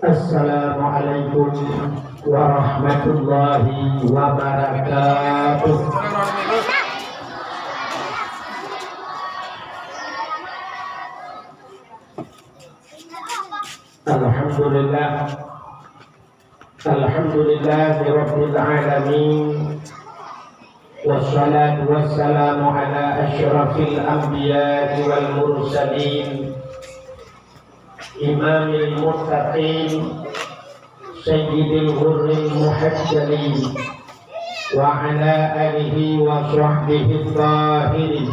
Assalamualaikum warahmatullahi wabarakatuh. Alhamdulillahi rabbil alamin. Wassalatu wassalamu ala asyrafil anbiya'i wal mursalin, imamil muttaqin, sayyidil ghurril muhajjalin, wa ala alihi wa sahbihi tahirin.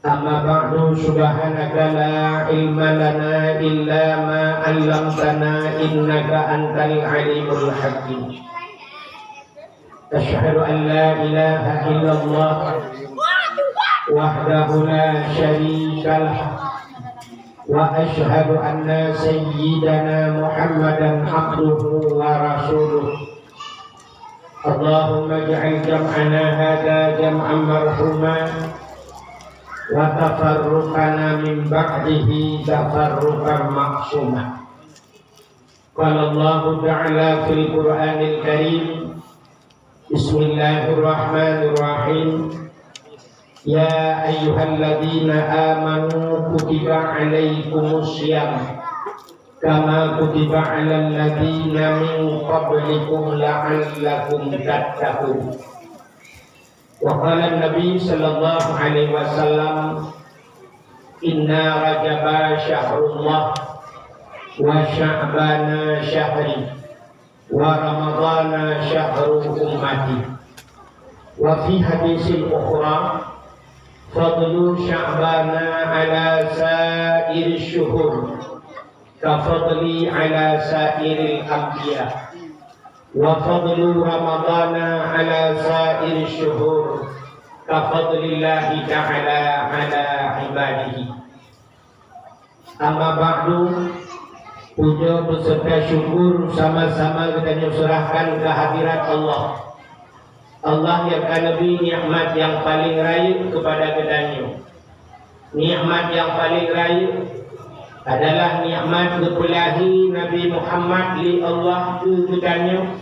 Amma ba'du, subhanaka la ilma lana illa ma 'allamtana innaka antal alimul hakim. Asyhadu an la ilaha illallah wahdahu la syarika lah, wa asyhadu anna sayyidana Muhammadan abduhu wa rasuluh. Allahumma ij'al jam'ana hadha jam'an marhuman wa tafarruqana min ba'dihi tafarruqan ma'suma. Qala Allah ta'ala fil Qur'anil Karim, Bismillahirrahmanirrahim. Ya ayyuhalladzina amanu kutiba alaikumus syiyam kama kutiba alal ladzina min qablikum la'allakum tattaqun. Wa qala an-nabi sallallahu alaihi wasallam, inna rajaba syahrullah wa sya'bana syahri wa ramadana syahru ummati. Wa fi hadisil ukhra, fadlu sya'bana ala sa'iri syuhur kafadli ala sa'iril anbiya, wa fadlu ramadana ala sa'iri syuhur kafadlillahi ta'ala ala ibadihi. Amma ba'du, puja beserta syukur sama-sama kita nyusurahkan ke hadirat Allah. Allah yang lebih nikmat yang paling raya kepada kedannya. Nikmat yang paling raya adalah nikmat kepelahi Nabi Muhammad li Allah ke kedannya,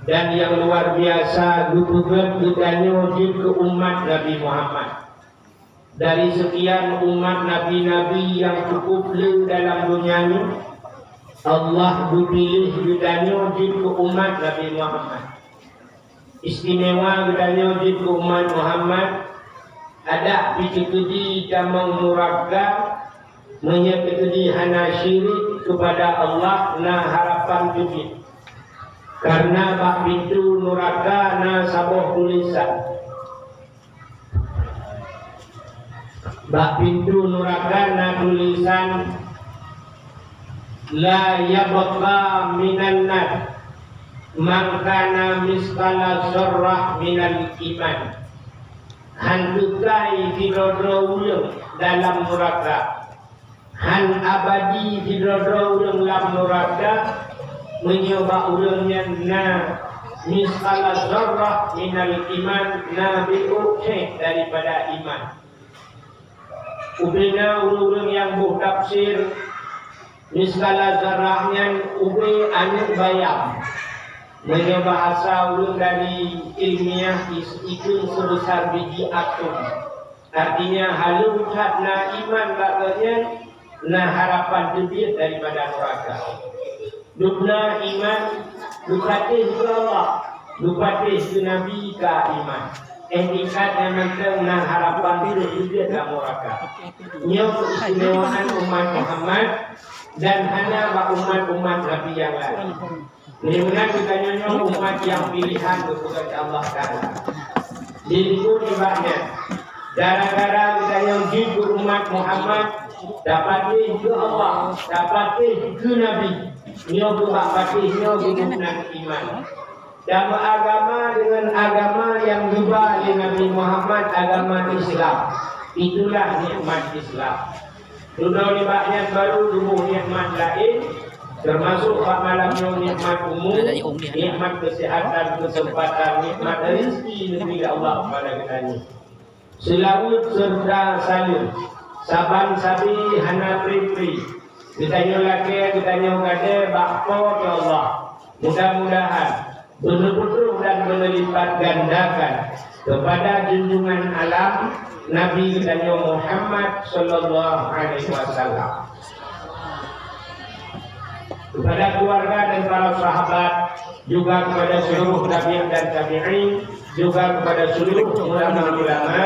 dan yang luar biasa gugugat kedannya ke umat Nabi Muhammad. Dari sekian umat nabi-nabi yang cukup le dalam dunia ini, Allah dipilih kedannya ke umat Nabi Muhammad. Istimewa kedannya ke umat Muhammad ada pikir-kedi jamang murakkab, menyekedi hana syirik kepada Allah na harapan jubit. Karena bak pintu neraka na saboh tulisan. Bak pintu neraka na tulisan la yabqa minan nar man kana misqala dzarrah minal iman. Hantukai hidrodro ulung dalam neraka, han abadi hidrodro ulung dalam neraka, menyoba ulungnya na misqala dzarrah minal iman, na bi'ukeh daripada iman. Ubina ulung yang buh tafsir misqala dzarrahnya ube anu bayam. Menyo bahasa ulun dari ilmiah itu sebesar biji atom. Artinya halu na iman baganya na harapan lebih daripada neraka. Dubna iman dupatih ke Allah, dupatih ke Nabi ke iman. Etikat yang mentang na harapan lebih dalam neraka. Nyo keistimewaan umat Muhammad dan hanya umat-umat Nabi yang lain. Mudah-mudahan kita nyonya umat yang pilihan kepada Allah Ta'ala. Diriku ibadahnya gara-gara kita nyonji ke umat Muhammad, dapatih ke Allah, dapatih ke Nabi, nyobu dapatih nyobu iman. Dan agama dengan agama yang juga oleh Nabi Muhammad, agama Islam. Itulah nikmat Islam. Sudah nikmatnya baru tubuh nikmat lain. Termasuk malamnya nikmat umum, nikmat kesehatan, kesempatan, nikmat rezeki dari Allah kepada kita. Selawat serta salut, saban sabi hana pri-pri. Ditanya laki, ditanya kade, bakpo ke Allah. Mudah-mudahan betul-betul dan melipat gandakan kepada junjungan alam Nabi kita Muhammad sallallahu alaihi wasallam, kepada keluarga dan para sahabat, juga kepada seluruh tabi'in dan tabi'in, juga kepada seluruh ulama-ulama,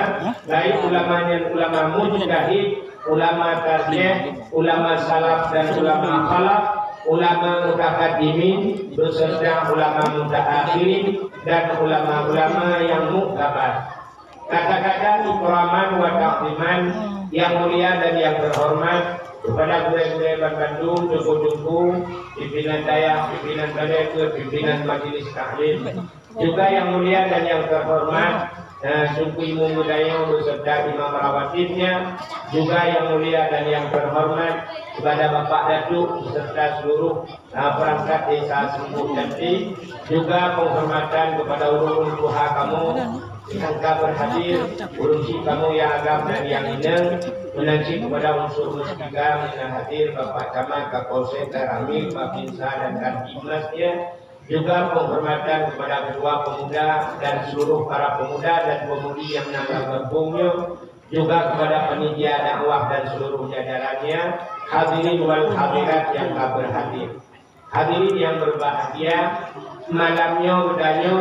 baik ulama mujtahid, ulama tarjih, ulama salaf dan ulama khalaf, ulama mutaqaddimin beserta ulama mutaakhirin dan ulama-ulama yang muktabar. Kata-kata ikraman wa taqdiman yang mulia dan yang terhormat kepada guru-guru Bandung, Joko-Joko, pimpinan Dayak, pimpinan Balai, pimpinan Majelis Taklim, juga yang mulia dan yang terhormat suku Imam Budaya beserta imam rawatibnya, juga yang mulia dan yang terhormat kepada Bapak Datuk beserta seluruh perangkat desa Sumbuh Cantik, juga penghormatan kepada urun tuha kamu yang berhadir, urusi kamu yang agam dan yang ineng, menanti kepada unsur mustika yang hadir Bapak Camat, Kapolsek, Ramil, Pak Binsa dan Kantimnasnya, juga penghormatan kepada ketua pemuda dan seluruh para pemuda dan pemudi yang menanggal gabungnya, juga kepada panitia dakwah dan seluruh jajarannya, hadirin wal hadirat yang tak berhadir. Hadirin yang berbahagia, malamnya berdanyo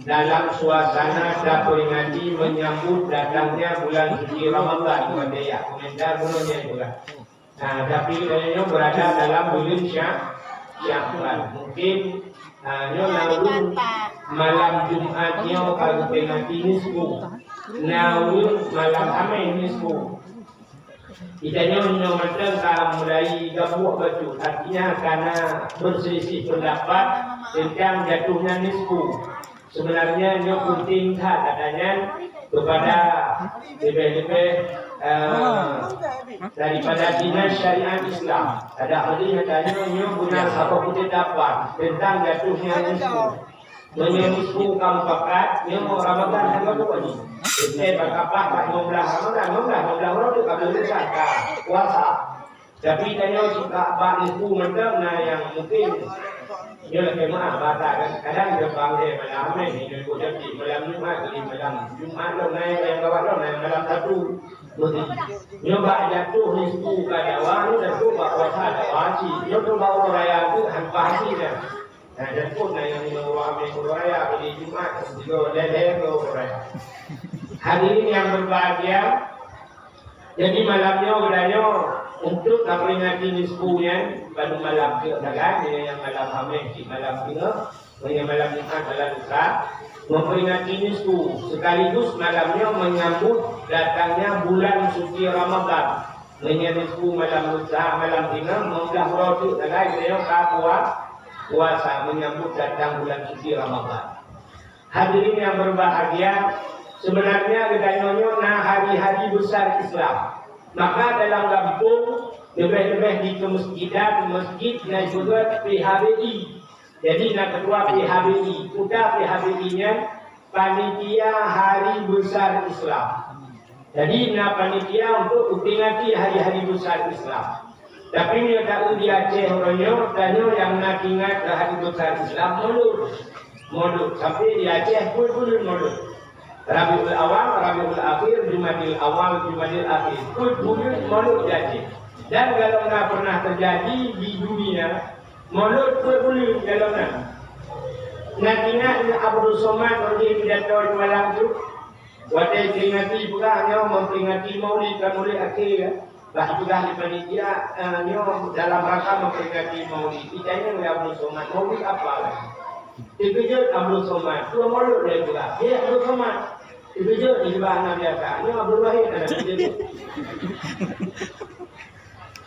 dalam suasana peringati menyambut datangnya bulan suci Ramadan. Kepada komentar bulannya juga. Nah, tapi kita berada dalam bulan Syawal. Mungkin namun malam Jumatnya kalau peringati nisfu, namun malam Amin nisfu. Itanya menyatakan kalau mulai gabuh baju, artinya karena berselisih pendapat tentang jatuhnya nisfu. Sebenarnya dia penting katanya kepada lebih-lebih daripada dinas syariat Islam. Ada ahli katanya dia guna apa pun dapat tentang jatuhnya nisfu. Menyebut kamu pakat, dia mau Ramadan yang kedua ni. Kita berkapah kat 15 orang tu kami besar puasa. Tapi tanya jika abang nisfu macam yang mungkin dia lebih maaf bahasa kan. Kadang dia panggil malam ni, dia jadi malam Jumat, malam Jumat lo naik yang kawan lo naik malam satu. Nyoba jatuh nisfu kada wang dan tu puasa ada wasi. Dia tu bawa raya tu hanpasi dah. Nah, dan pun yang menguami raya di Jumat juga leleh raya. Hadirin yang berbahagia, jadi malamnya berdanyo untuk memperingati nisfunya pada malam kedagan yang malam Hamil di malam Jumat, yang malam Jumat malam Lusa, memperingati nisfu sekaligus malamnya menyambut datangnya bulan suci Ramadan. Nisfu malam Lusa malam Jumat membelah roti dalam dia puasa menyambut datang bulan suci Ramadan. Hadirin yang berbahagia, sebenarnya kedanyonya nah hari-hari besar Islam. Maka dalam kampung lebih-lebih di kemasjidan, masjid dan juga PHBI. Jadi nak ketua PHBI, udah PHBI-nya panitia hari besar Islam. Jadi nak panitia untuk memperingati hari-hari besar Islam. Tapi dia tahu di Aceh orangnya, tanya yang nak ingat hari besar Islam mulut. Sampai di Aceh pun mulut. Rabiul Awal, Rabiul Akhir, Jumadil Awal, Jumadil Akhir. Pun mulut di Aceh. Dan kalau nak pernah terjadi di dunia, mulut pun kalau nak. Nak ingat Abdul Somad pergi pidato di malam tu. Waktu peringati pula hanya memperingati Maulid dan Maulid Akhir. Lah sudah di panitia dalam rangka memperingati Maulid. Ditanya oleh Abdul Somad, Maulid apa lagi? Dipijat Abdul Somad, dua mulut dia pula. Dia Abdul Somad. Dipijat di sebelah anak biasa. Ini Abdul Wahid ada pijat.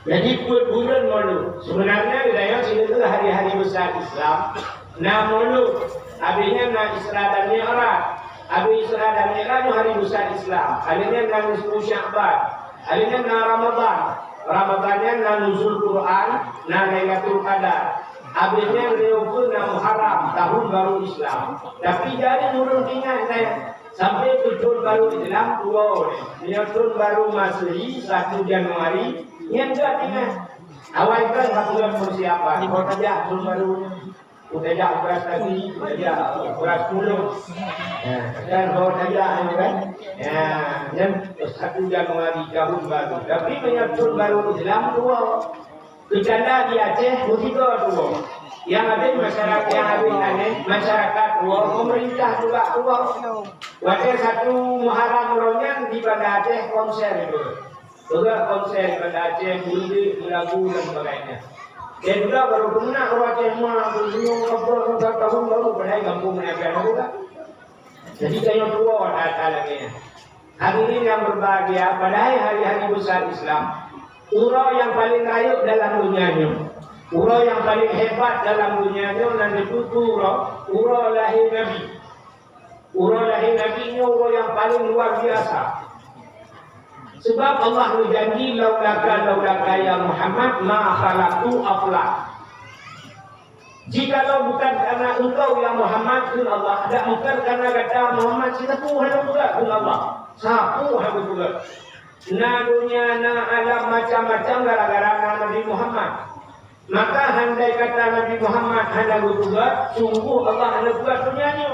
Jadi bulan mulut. Sebenarnya wilayah sini itu hari-hari besar Islam. Nah mulut, abinya nak Isra dan Mi'raj. Abi Isra dan Mi'raj itu hari besar Islam. Akhirnya nak nisfu Sya'ban. Akhirnya na Ramadan. Ramadannya na nuzul Quran, na Lailatul Qadar. Abisnya diukur na Muharram, tahun baru Islam. Tapi jadi nurun ingat sampai tahun baru Islam tua. Dia tahun baru Masehi 1 Januari. Yang enggak ingat. Awal kan bulan persiapan. Kau saja tahun baru. Udah jak beras lagi, udah jak beras puluh. Dan kau saja kan. Dan 1 Januari tahun baru. Tapi tahun baru Islam tua. Bercanda di Aceh, musibah tua. Yang ada masyarakat yang ada masyarakat tua, pemerintah juga tua. Waktu 1 Muharram Ronyan di Banda Aceh konser itu. Juga konser di Banda Aceh, musik, lagu dan sebagainya. Dan juga baru kena orang Aceh mah, ngobrol tahun baru pada kampung mereka juga. Jadi saya tua ada lagi. Hari ini yang berbahagia pada hari-hari besar Islam. Urau yang paling layak dalam dunianya, urau yang paling hebat dalam dunianya nanti itu urau lahir Nabi. Urau lahir Nabi ini urau yang paling luar biasa. Sebab Allah berjanji laulaka ya Muhammad ma khalaqtu aflak. Jikalau bukan karena engkau ya Muhammad kun Allah, ada bukan karena kata Muhammad siapa hanya juga kun Allah. Siapa hanya juga. Na dunia na alam macam-macam gara-gara Nabi Muhammad. Maka handai kata Nabi Muhammad hendak buat, sungguh Allah hendak buat dunianya.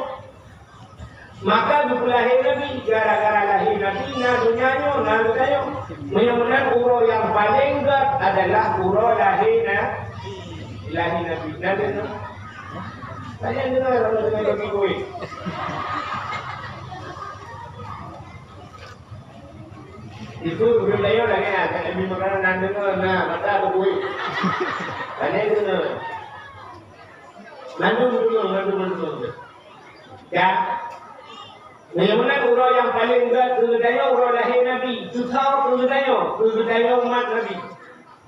Maka lahir Nabi gara-gara lahir Nabi na dunianya na dunianya. Mudah-mudahan urau yang paling berat adalah urau lahir Nabi. Nabi. Kalian dengar Nabi gue. Itu budaya lagi ya, kami makanan nanti na mata aku buat. Karena itu mandu. Ya, memang urau yang paling berat budaya urau lahir Nabi, tutau budaya umat Nabi.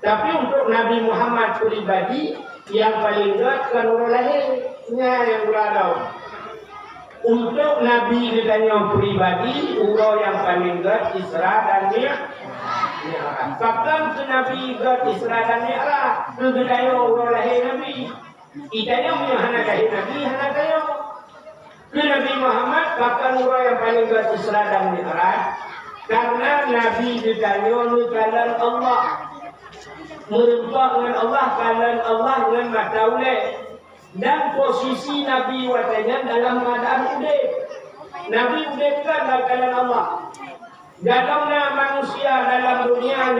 Tapi untuk Nabi Muhammad pribadi yang paling berat kan urau lahirnya yang berada. Untuk Nabi ditanya pribadi, urau yang paling berat Isra dan Mi'raj. Bahkan ke Nabi berat Isra dan Mi'raj, itu ditanya urau lahir Nabi. Itanya punya anak lahir Nabi, anak tanya. Ke Nabi Muhammad, bahkan urau yang paling berat Isra dan Mi'raj. Karena Nabi ditanya kalan Allah. Merempak dengan Allah, kalan Allah dengan mata ulai. Dan posisi Nabi watanya dalam keadaan udip. Nabi udip kan dalam keadaan Allah. Datangnya manusia dalam dunia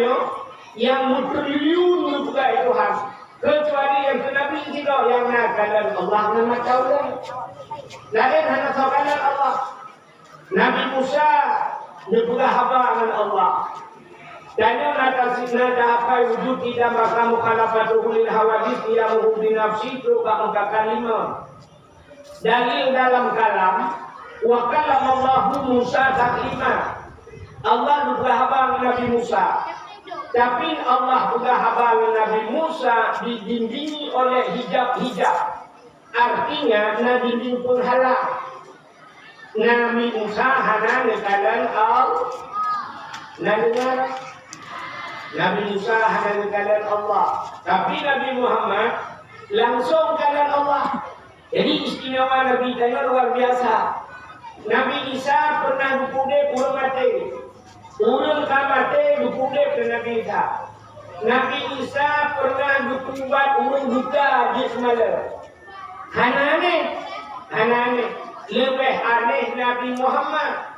yang bertriliun juga itu harus. Kecuali yang ke Nabi tidak yang keadaan Allah nama taulah. Lain hanya keadaan Allah. Nabi Musa juga hamba dengan Allah. Dan yang nada apa wujud tidak maka mukhalafatul lil hawadits tidak menghubungi nafsi itu angka 5. Dalil dalam kalam wa kalamallahu Musa taklima. Allah juga hamba Nabi Musa. Tapi Allah juga hamba Nabi Musa dibimbingi oleh hijab-hijab. Artinya nabi pun halal. Nabi Musa hana nekalan Nabi Musa hanya kalian Allah, tapi Nabi Muhammad langsung kalian Allah. Jadi istimewa Nabi kita luar biasa. Nabi Isa pernah dukude urang mati, urang kamate dukude ke Nabi Isa. Nabi Isa pernah dukubat urang buta di semalam. Aneh, lebih aneh Nabi Muhammad.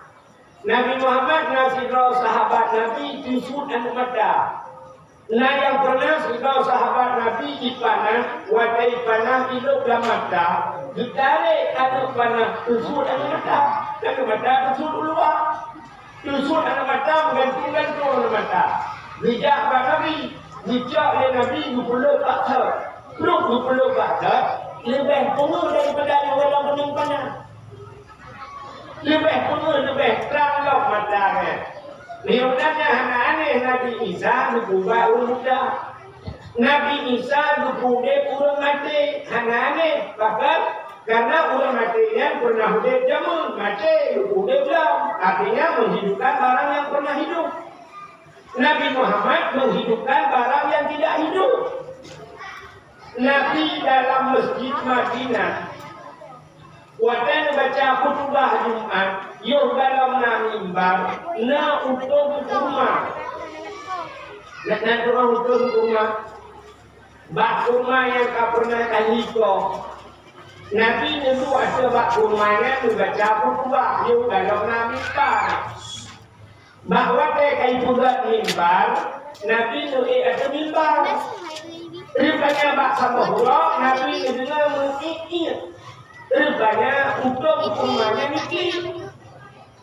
Nabi Muhammad ngasih tahu sahabat Nabi tusuk anak mata. Nah yang pernah tahu sahabat Nabi di panah, watai panah hidup dalam mata, ditarik anak panah tusuk anak mata tusuk keluar, tusuk anak mata gantung anak mata. Bijak Nabi, bijak Nabi 20 faktor, 20 faktor lebih penuh daripada yang orang penuh panah. Lebih terang lok matanya. Lihatnya aneh Nabi Isa berubah muda. Nabi Isa berubah urang mati. Aneh bahkan karena urang matinya pernah hidup jamun mati berubah belum. Artinya menghidupkan barang yang pernah hidup. Nabi Muhammad menghidupkan barang yang tidak hidup. Nabi dalam masjid Madinah, waktu baca khutbah Jumat, yo dalam mimbar, na utum rumah. Nak orang utum rumah, bak rumah yang tak pernah kahiko. Nabi itu ada bak rumahnya baca khutbah, yo dalam mimbar. Bahawa kai buat mimbar, Nabi itu ada mimbar. Rupanya bak sabahura, Nabi dengar mengikir. Rupanya untuk rumahnya mikir.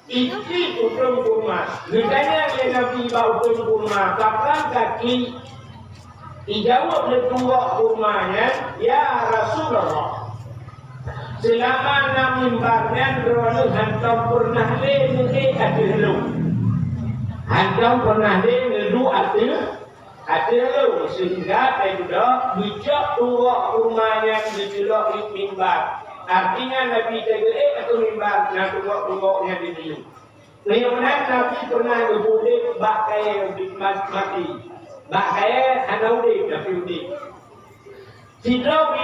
Iki untuk rumah. Rupanya dia Nabi bawa untuk rumah. Kapan kaki dijawab ketua rumahnya, ya Rasulullah. Selama nak mimbarnya, rono hantam pernah le ada Handang pernah ngedu ada lu sehingga tidak bijak tua rumahnya dijelok mimbar. Artinya Nabi tegak atau mimbar nak tua-tuanya di sini. Kemudian Nabi pernah ngebudik bakai mati, bakai hanaudik tapi udik. Sidraw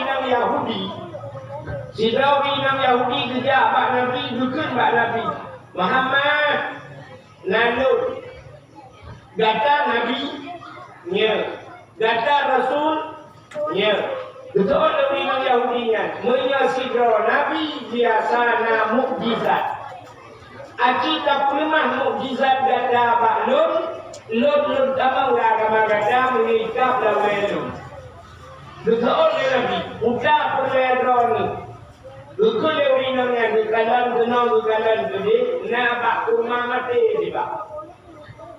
binam Yahudi kerja bak Nabi bukan bak Nabi Muhammad lalu. Gata Nabi, nya. Gata Rasul, nya. Betul orang Yahudinya. Menyasidro Nabi biasana mukjizat. Aci tak pernah mukjizat gata Pak Lun tamang gata mengikap lawan. Betul orang Nabi. Udah perledro ni. Betul orang yang dikalan kenal dikalan gede. Nak rumah mati di Pak.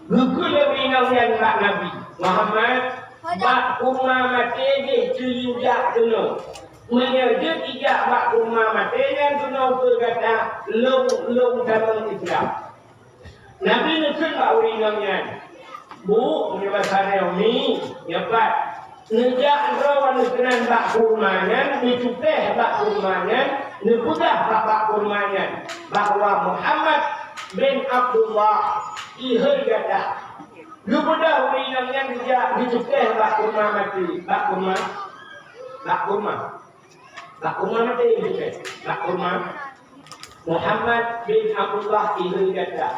Buku lebih yang Pak Nabi Muhammad bak rumah mati je cuyujak dulu menyerjut ijak bak rumah mati yang dulu berkata long dalam Islam. Nabi nukun bak urinamnya bu menyebasar ini nyepat nejak rawan nukunan bak rumahnya dicupeh bak rumahnya nukudah bak rumahnya bahwa Muhammad bin Abdullah ihir gada. Lupa urinam yang dia dicukeh bak rumah mati, bak rumah mati dicukeh, bak rumah Muhammad bin Abdullah ihir gada.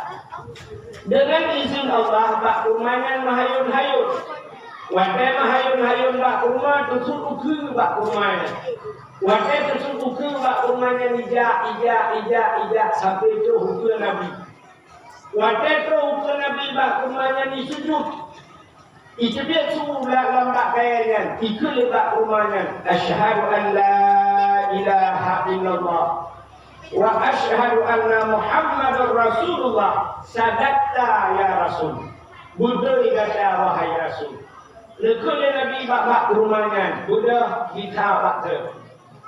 Dengan izin Allah bak rumahnya mahayun-hayun. Wadah mahayun-hayun bak rumah tersuruh bak rumahnya. Wadah tersuruh bak rumahnya ijak sampai itu hukum Nabi. Wadah hukum Nabi bak rumahnya ni sujud. Itu dia suruh lambat kayanya. Ikut bak rumahnya. Asyhadu an la ilaha illallah wa asyhadu anna Muhammadar Rasulullah. Sadatta ya Rasul. Buddha kata wahai Rasul. Lekul Nabi bak rumahnya. Buddha kita bakta.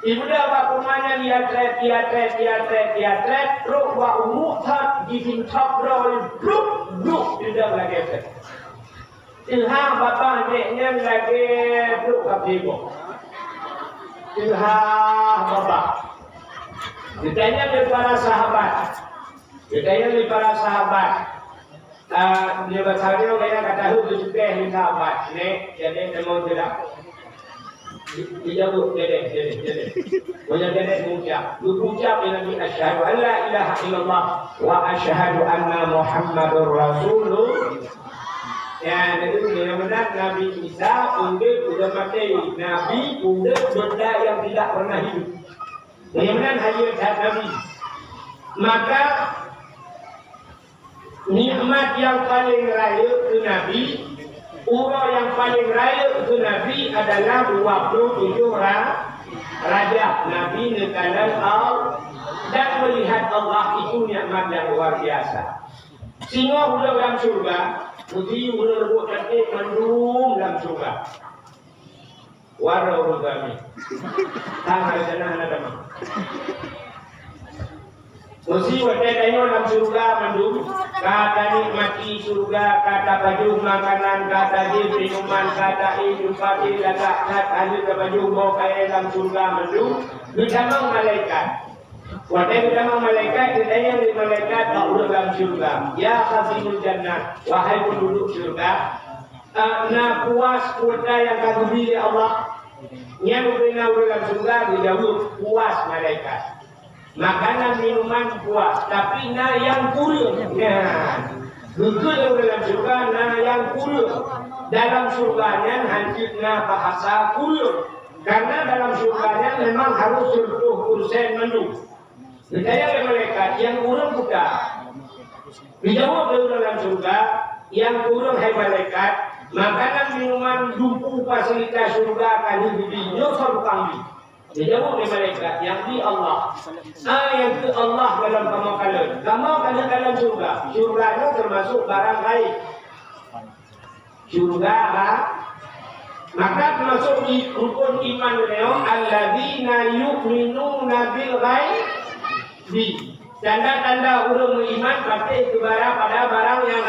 Ibuda bak rumahnya lihat teruk bak umuthat dihintab roh bluk tidak lagi. Ilham bapak neknya lagi bluk kapibo. Ilham bapak. Ditanya oleh para sahabat. Dia bertanya kaya kata hu juga hinta abad. Nek jadi demo tidak. Dijawab jadi. Banyak jadi mengucap Nabi asyhadu an la ilaha illallah wa asyhadu anna Muhammadur Rasulullah. Ya, itu benar Nabi Isa sudah mati. Nabi sudah benda yang tidak pernah hidup. Benar hayat Nabi. Maka nikmat yang paling raya ke Nabi, umur yang paling raya ke Nabi adalah 27 Rajab. Nabi nekalan Allah dan melihat Allah itu nikmat yang luar biasa. Sehingga udah dalam surga, putih udah buat kaki mendung dalam surga. Warau kami. Tangan sana ada mah. Mesti waktu tanya dalam surga mendung, kata nikmati surga, kata baju makanan, kata minuman, kata jumpa kata ada baju bawa kaya dalam surga mendung, bersama malaikat. Wahai ulama malaikat, ditanya oleh malaikat bahawa dalam syurga. Ya khazinul jannah, wahai penduduk syurga, na puas kuota yang kau beri Allah. Yang berbina dalam syurga dijawab puas malaikat. Makanan minuman puas, tapi na yang kurang. Betul dalam syurga na yang kurang. Dalam syurganya hancurnya bahasa kurang. Karena dalam syurganya memang harus 100% menu. Ditanya oleh malaikat yang kurang buka. Dijawab dalam surga yang kurang hai malaikat, makanan minuman dumpu fasilitas surga akan diberi nyosor kami. Dijawab oleh malaikat yang di Allah. Yang ke Allah dalam kamu kalian. Kamu dalam surga. Surga itu termasuk barang gaib. Surga maka termasuk di rukun iman beliau alladzina yu'minuna bil ghaib. Di tanda-tanda orang beriman pasti kepada pada barang yang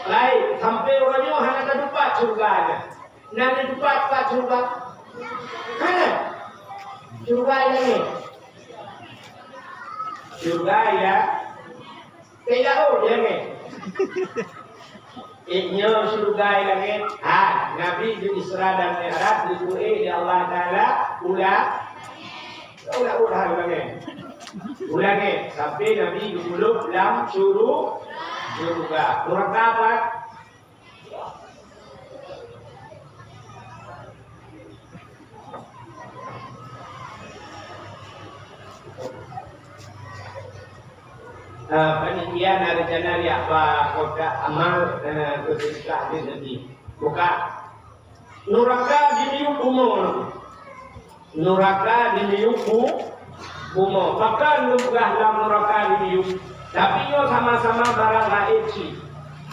lain. Sampai orangnya hanya terdapat surganya. Nanti dapat surga. Mana? Surga ini. Surga ya. Tidak tahu dia ni. Ini surga yang Nabi di Isra dan Mi'raj di Allah Taala ulah lagi. Ulangi sampai Nabi dulu dalam surga. Surga apa? Penelitian rencana di apa kota amal kesusahan di sini. Buka neraka diniup umur. Neraka diniup umur. Maka nunggah dalam neraka diniup. Tapi yo sama-sama barang gaib sih.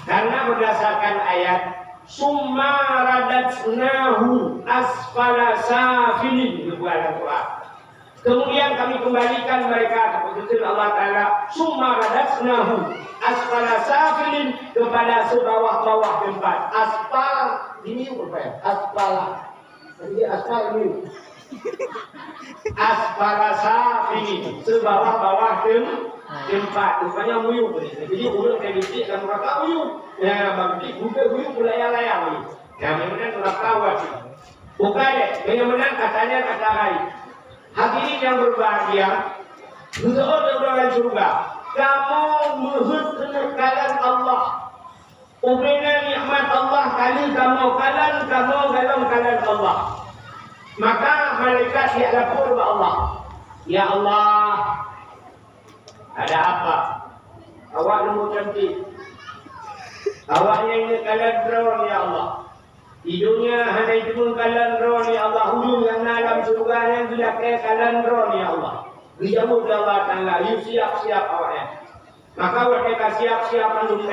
Karena berdasarkan ayat summa radatsnahu asfala safilin di bulan Al-Quran. Kemudian kami kembalikan mereka kepada Allah Ta'ala summa radatsnahu asfala safilin kepada sebawah-bawah tempat. Asfal ini apa ya? Asfala. Jadi asfal ini. Asfala safilin sebawah-bawah tempat. Rupanya muyuk. Jadi urut kayak gitu dan mereka muyuk. Ya, bagi buka-buka layar-layar ni. Yang kemudian neraka wajib. Bukan deh. Yang kemudian katanya kata lain. Hadirin yang berbahagia, seseorang dalam surga, kamu mohon kenakalan Allah, ubina nikmat Allah kali kamu kalan dalam kalan Allah. Maka malaikat dia lapor kepada Allah, ya Allah, ada apa? Awak nombor cantik, awaknya ini kalan drone ya Allah. Di dunia hanya itu pun kalan drone ya Allah. Hujung yang dalam surga yang sudah kaya kalan drone ya Allah. Dijawab Allah Ta'ala, you siap-siap awaknya. Maka mereka siap-siap menunggu,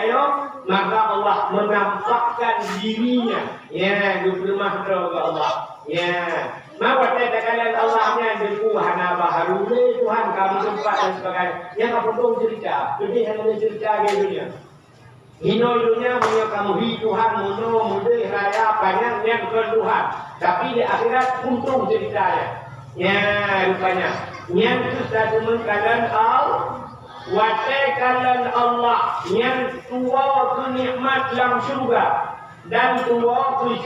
maka Allah menampakkan dirinya. Ya, diplemah kepada Allah. Ya, maka mereka kalian Allahnya berkuah baharu Tuhan kamu sempat dan sebagainya. Yang apa pun cerita, jadi hanya cerita di dunia. Hino dunia punya kamu Tuhan muda raya banyak yang Tuhan, tapi di akhirat untung ceritanya. Ya rupanya yang itu satu mengkalan wataikalan Allah yang tua tu nikmat dalam surga dan tua tu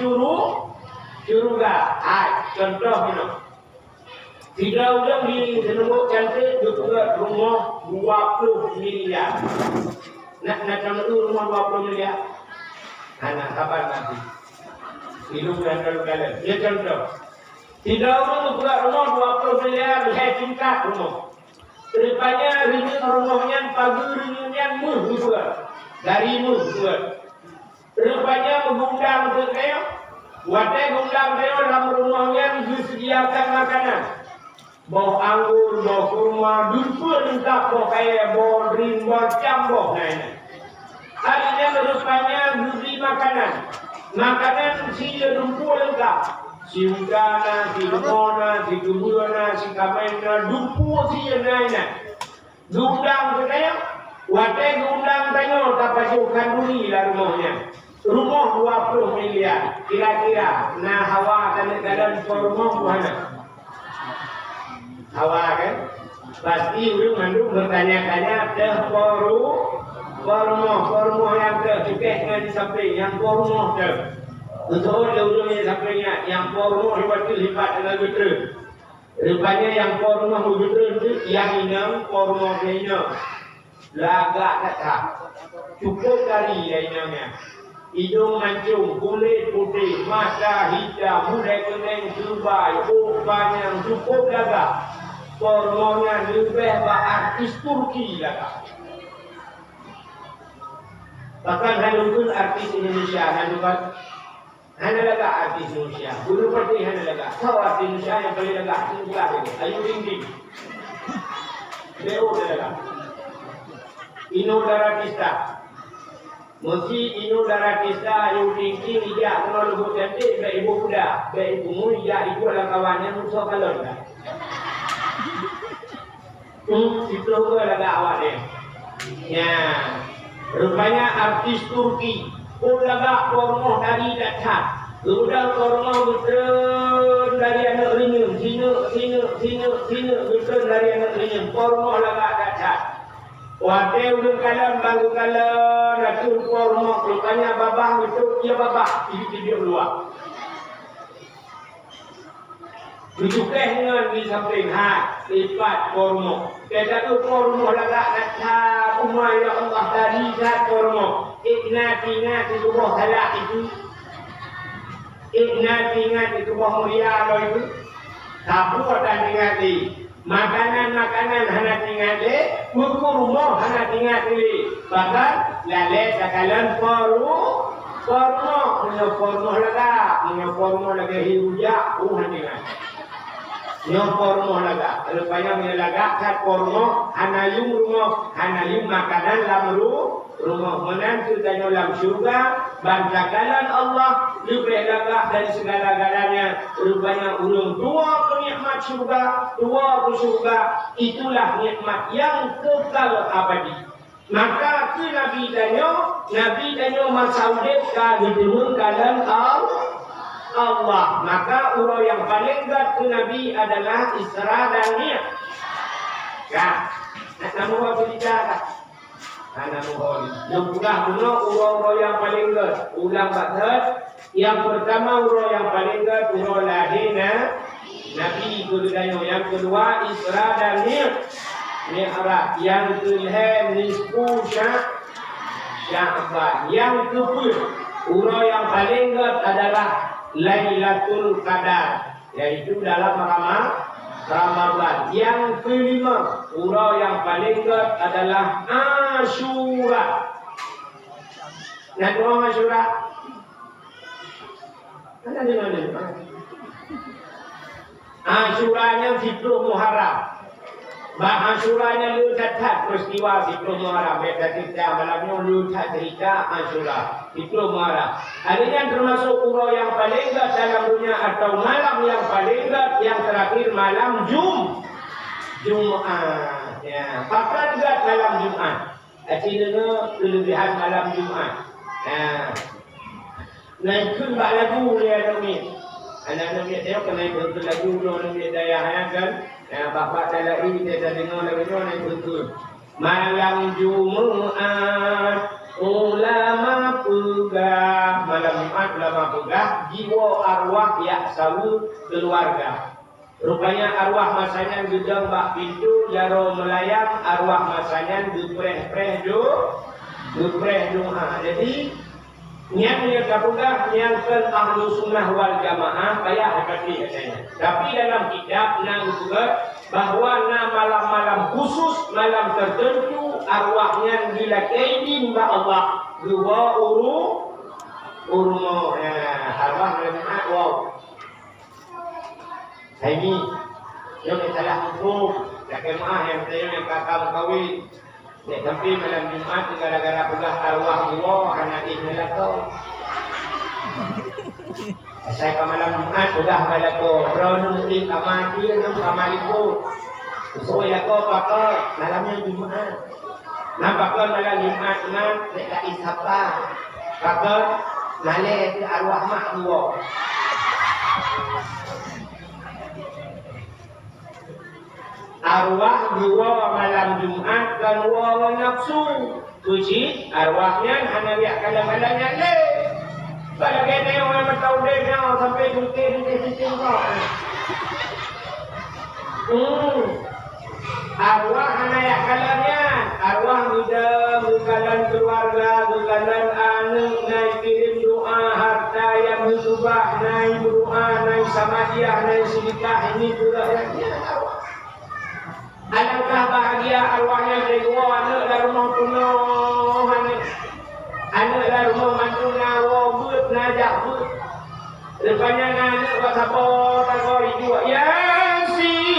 surga. Contoh ini. Tidak udah di senembok cantik juga rumah 20 miliar. Nak tahu tu rumah 20 miliar. Anak kabar nanti. Hidup dan kalian. Dia contoh. Tidak orang buat rumah 20 miliar, saya tingkat rumah. Rupanya rumahnya pagi ringan juga. Dari juga. Rupanya mengundang ke kayu. Wadah mengundang kayu dalam rumahnya disediakan makanan. Bau anggur, bau kurma, dupa lengkap bau kaya, bau drink, bau campur lain. Harinya rupanya beri makanan. Makanan si dumpu lengkap. Si udana, si lemona, si gemuana, si kamena, dumpu si lainnya. Diundang ke kaya, wadah diundang tengok tak pajukan duri lah rumahnya. Rumah 20 miliar, kira-kira. Nah hawa dan dalam rumah mana? Hawa kan? Pasti ulun mandu bertanya-tanya teh formo yang teh cukeh dengan samping yang formo teh. Betul ulun yang sampingnya yang formo hebat dengan betul. Rupanya yang formo betul itu yang inang formo inang. Lagak kata cukup dari inangnya. Hidung mancung, kulit putih, mata hitam, muda kening, serbai, panjang, cukup lagak. Formonya lebih artis Turki lagak. Bahkan hanukun artis Indonesia, hana lagak artis Indonesia. Guru seperti hana lagak. Tahu artis Indonesia yang paling lagak sebelah ini. Ayu Tinggi. Leo lagak. Ino Daratista. Mesti Ino Daratista Ayu Tinggi dia kalau lebih cantik baik ibu muda, baik ibu muda itu adalah kawannya musuh kalon. Itu juga lagak awak dia. Ya, rupanya artis Turki. Lagak porno dari dekat. Udah porno betul dari anak ringin, sini betul dari anak ringin. Porno lagak dekat. Wate ulun kalam bangku kalam ratul porno rupanya babah betul dia babah video keluar. Dicukeh dengan di samping hat lipat porno. Kita tu porno lagak kata umma ya Allah dari zat porno. Ingat itu boh halak itu. Ingat itu boh mulia lo itu. Tabu dan ingati. Makanan hana tinggal le, buku rumah hana tinggal le. Bahkan lale sakalan porno laga hiuja tinggal. Porno laga, rupanya melaga kat porno hana yum makanan lamru rumah menantu dan dalam surga bangsakan Allah lebih laga dari segala-galanya. Rupanya ulung dua kenikmat surga, dua ke surga itulah nikmat yang kekal abadi. Maka ke Nabi danyo masaudit ka didemun kalam Allah. Maka urau yang paling dekat ke Nabi adalah Isra dan Mi'raj. Ya, namu apa bicara? Namu holi. Yang urau yang paling dekat. Ulang bakat. Yang pertama urau yang paling dekat urau lahirnya Nabi Kududanyo. Yang kedua Isra dan Mi'raj. Yang ketiga nisfu Sya'ban. Yang keempat urau yang paling dekat adalah Lailatul Qadar, yaitu dalam Ramadan. Yang kelima, urau yang paling dekat adalah Asyura. Nak tahu Asyura? Ada di mana? Asyuranya 10 Muharram. Asyuranya lu catat peristiwa 10 Muharram. Mereka cerita malamnya lu cerita Asyura 10 Muharram. Adanya termasuk urau yang paling dekat dalam dunia atau malam yang paling dekat yang terakhir malam Jumat. Ya, papan dekat malam Jumat. Akhirnya kelebihan malam Jumat. Naik ke lagu dia ni. Anak ni dia kena ikut lagu ni daya kan. Bapak dalam ini dia dengar lagu ni betul. Malam Jumat ulama pegah, malam Jumat ulama pegah, jiwa arwah ya sawu keluarga. Rupanya arwah masanya gedang bak pintu jaro melayang, arwah masanya gepreh-preh doa. Jadi niatnya kapugah niatkan ahlu sunnah wal jamaah payah hati katanya. Tapi dalam kitab nang juga bahwa malam-malam khusus, malam tertentu arwahnya dilakaidin ba Allah dua urmo arwah melemah wow. Ini yang salah hukum jemaah yang saya yang kakak kawin. Tapi malam Jumat gara-gara pegah arwah Allah anak ini lakau. Saya ke malam Jumat pegah balako. Bro di kamati nang kamaliku. So ya ko pakar malamnya Jumat. Nampakkan malam Jumat nang tak isapa. Pakar nale ke arwah mak Allah. arwah dua malam Jumat dan dua nafsu suci arwahnya hanya lihat kadang-kadangnya le pada kene orang tahu dia sampai cuti arwah hanya lihat kadangnya arwah bukan keluarga bukan anak naik kirim doa harta yang berubah naik doa naik samadiyah naik sedekah ini pula arwah. Alangkah bahagia arwahnya dari gua anak dari rumah penuh anak dari rumah mantu ngawo but najak but lepasnya anak buat siapa takori juga Yasin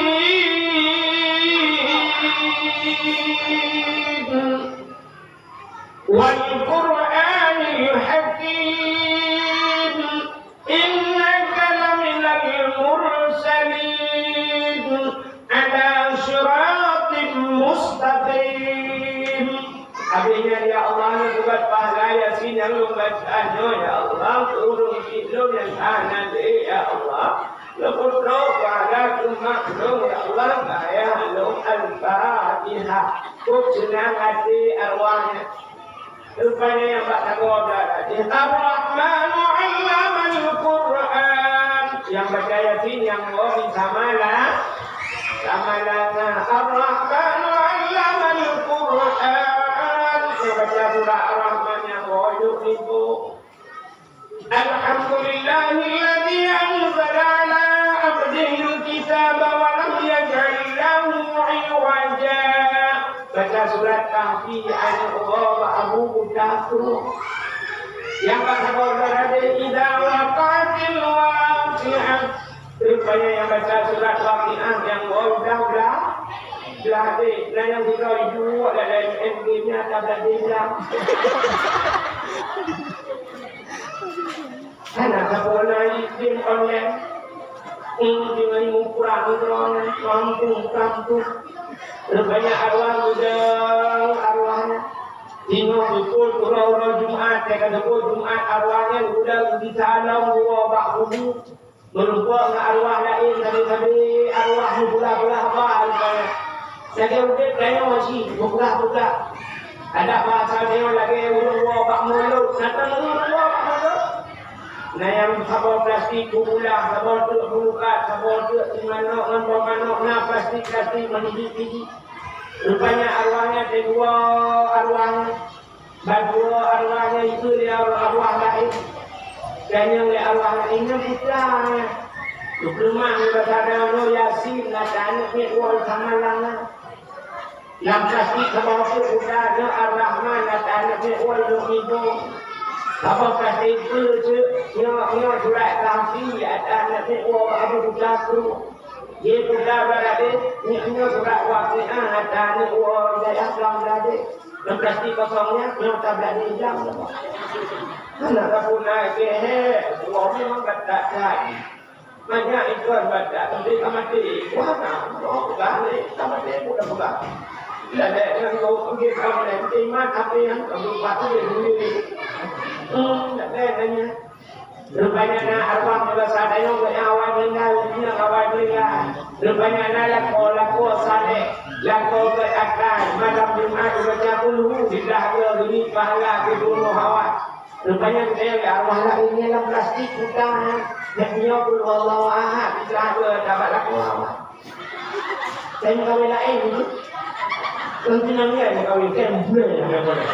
wal Qur'anil Hakim innaka laminal mursalin ala syiratim mustaqim. Abinya ya Allah buat pahala Yasin yang lu bacanya ya Allah turun hidup yang kanan ya Allah lepas lo pada cuma lo ya Allah kaya lo al-Fatihah kuk senang hati arwahnya rupanya yang tak takut darah Ar-Rahmanu 'allamal Qur'an yang baca Yasin yang mau samalah Samalana Ar-Rahmanu 'allamal Qur'an baca surah Ar-Rahman yang wajib itu Alhamdulillahilladzi anzala 'ala 'abdihi al-kitaba wa lam yaj'al lahu 'iwaja baca surat Kahfi ayat Allah Abu Dafur yang baca saudara idza waqa'atil waqi'ah rupanya yang baca surat Waqi'ah yang udah Belade, nah yang kita ibu ada MG-nya ada bilang. Karena sekolah izin online, dengan ukuran kampung. Rupanya arwahnya. Tengok betul kurang Jumat, saya kata Jumat arwahnya udah di sana bak budu. Merupakan arwah lain tadi arwah pula apa rupanya. Saya udah kaya masih buka. Ada bahasa dia lagi urung bak mulut. Datang urung bak mulut. Nah yang sabor plastik pula, sabor tu buka, sabor tu manok nah plastik menidi. Rupanya arwahnya kedua arwahnya. Badua arwahnya itu dia arwah lain. Dan yang arwah lainnya putranya. Rumah berada no Yasin anak ni wal samalangan. Yang plastik sabab itu sudah ada Ar-Rahman anak ni wal itu. Sabab plastik itu nyo surat Kahfi anak ni wal Abu Dafur. Dia sudah berada nyo surat Waqi'ah anak ni wal Jaya Islam berada. Dan plastik kosongnya nyo tabrak di jam. Anak aku naik semua memang tak lagi. Banyak ikut baca tapi kamati wah balik kamati mudah buka bila ada yang kau pergi kamu terima tapi yang kamu batu ini nanya rupanya arwah merasa ada yang awal rupanya lako saleh lako berakal malam Jumat baca puluh tidak ada ini pahala di bunuh hawa rupanya saya arwah lainnya dalam plastik bukan yang pun wallahu ahad tidak ada dapat laku awak. Saya kawin lain itu. Nanti yang kawin kembali yang boleh.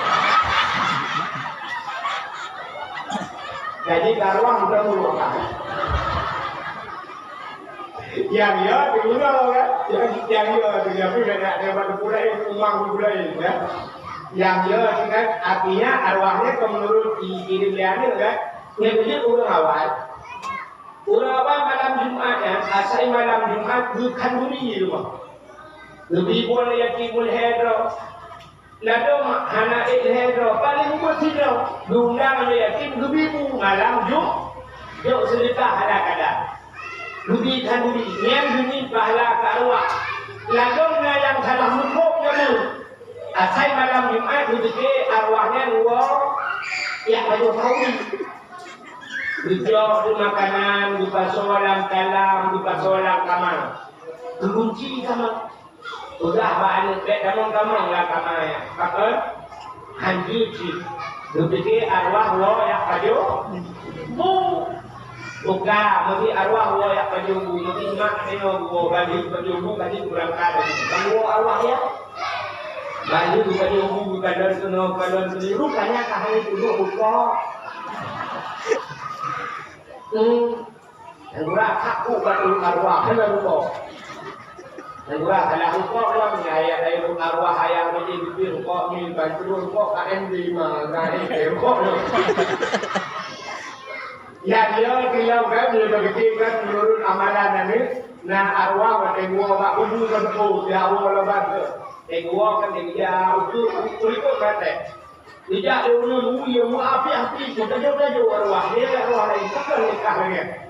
Jadi arwah sudah melupakan. Yang ya dulu kan, yang ya tapi banyak dapat pulai uang pulai ya. Yang ya kan artinya arwahnya menurut idealnya kan, yang ini udah awal. Urapa malam Jumat ya, asai malam Jumat bukan duri rumah. Lebih boleh yatimul hedro. Lalu anak hedro paling bersidro. Diundang yatim lebih malam Jumat. Yuk sedekah ada. Lebih kan duri. Yang duri pahala ke arwah. Lalu yang salah mukuk jamu. Asai malam Jumat lebih arwahnya luar. Ya baju kaum. Duduk di makanan, di pasolan kalam, di pasolan kamar. Kunci kamar. Udah balik dek kamu lah kamanya. Kakak hanji cip. Dupiki arwah lo yang kaju. Buka, mesti arwah lo yang kaju. Mesti mak neno go balik baju kurang kada. Kamu arwah ya. Baju baju kadon sono rupanya kahang itu buka. Negara aku baru arwah kan ruko. Negara kalau ruko lah menjaya dari arwah ayah menjadi ruko ni bantu ruko KMD mah dari ruko. Ya dia kan dia berketikan menurut amalan ini. Nah arwah pada gua bak ubu kan tu dia arwah lebat tu. Gua kan dia itu kata. Tidak ada orang yang mau api kita jauh arwah dia arwah lain kan nikah lagi.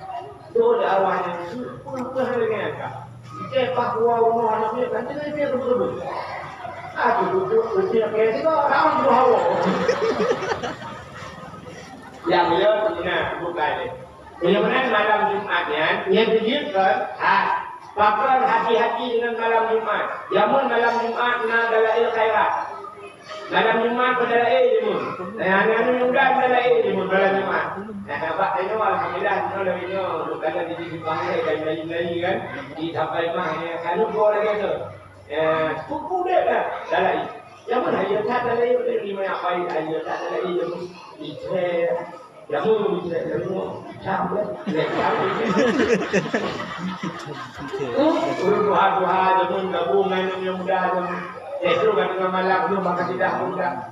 Itu ada arwahnya, apa halnya kak? Cepat keluar rumah anaknya, nanti dia betul-betul. Duduk kayak itu, kamu bawa. Yang dia punya buka ini. Kemudian malam Jumatnya, dia dijadikan, pakar hati-hati dengan malam Jumat. Jamun malam Jumat, adalah khairat. Malam Jumat adalah ilmu. Yang mudah adalah ilmu malam Jumat. Nampak ini alhamdulillah lebih kalau di sini panggil dan lain-lain kan di sampai mah kalau gua lagi tu. Kuku dia dah dalai. Yang mana dia tak dalai ni mana apa dia tak dalai dia itu. Yang mana dia sampai Doa jamun gabungan yang mudah itu kan malam tu maka tidak mudah.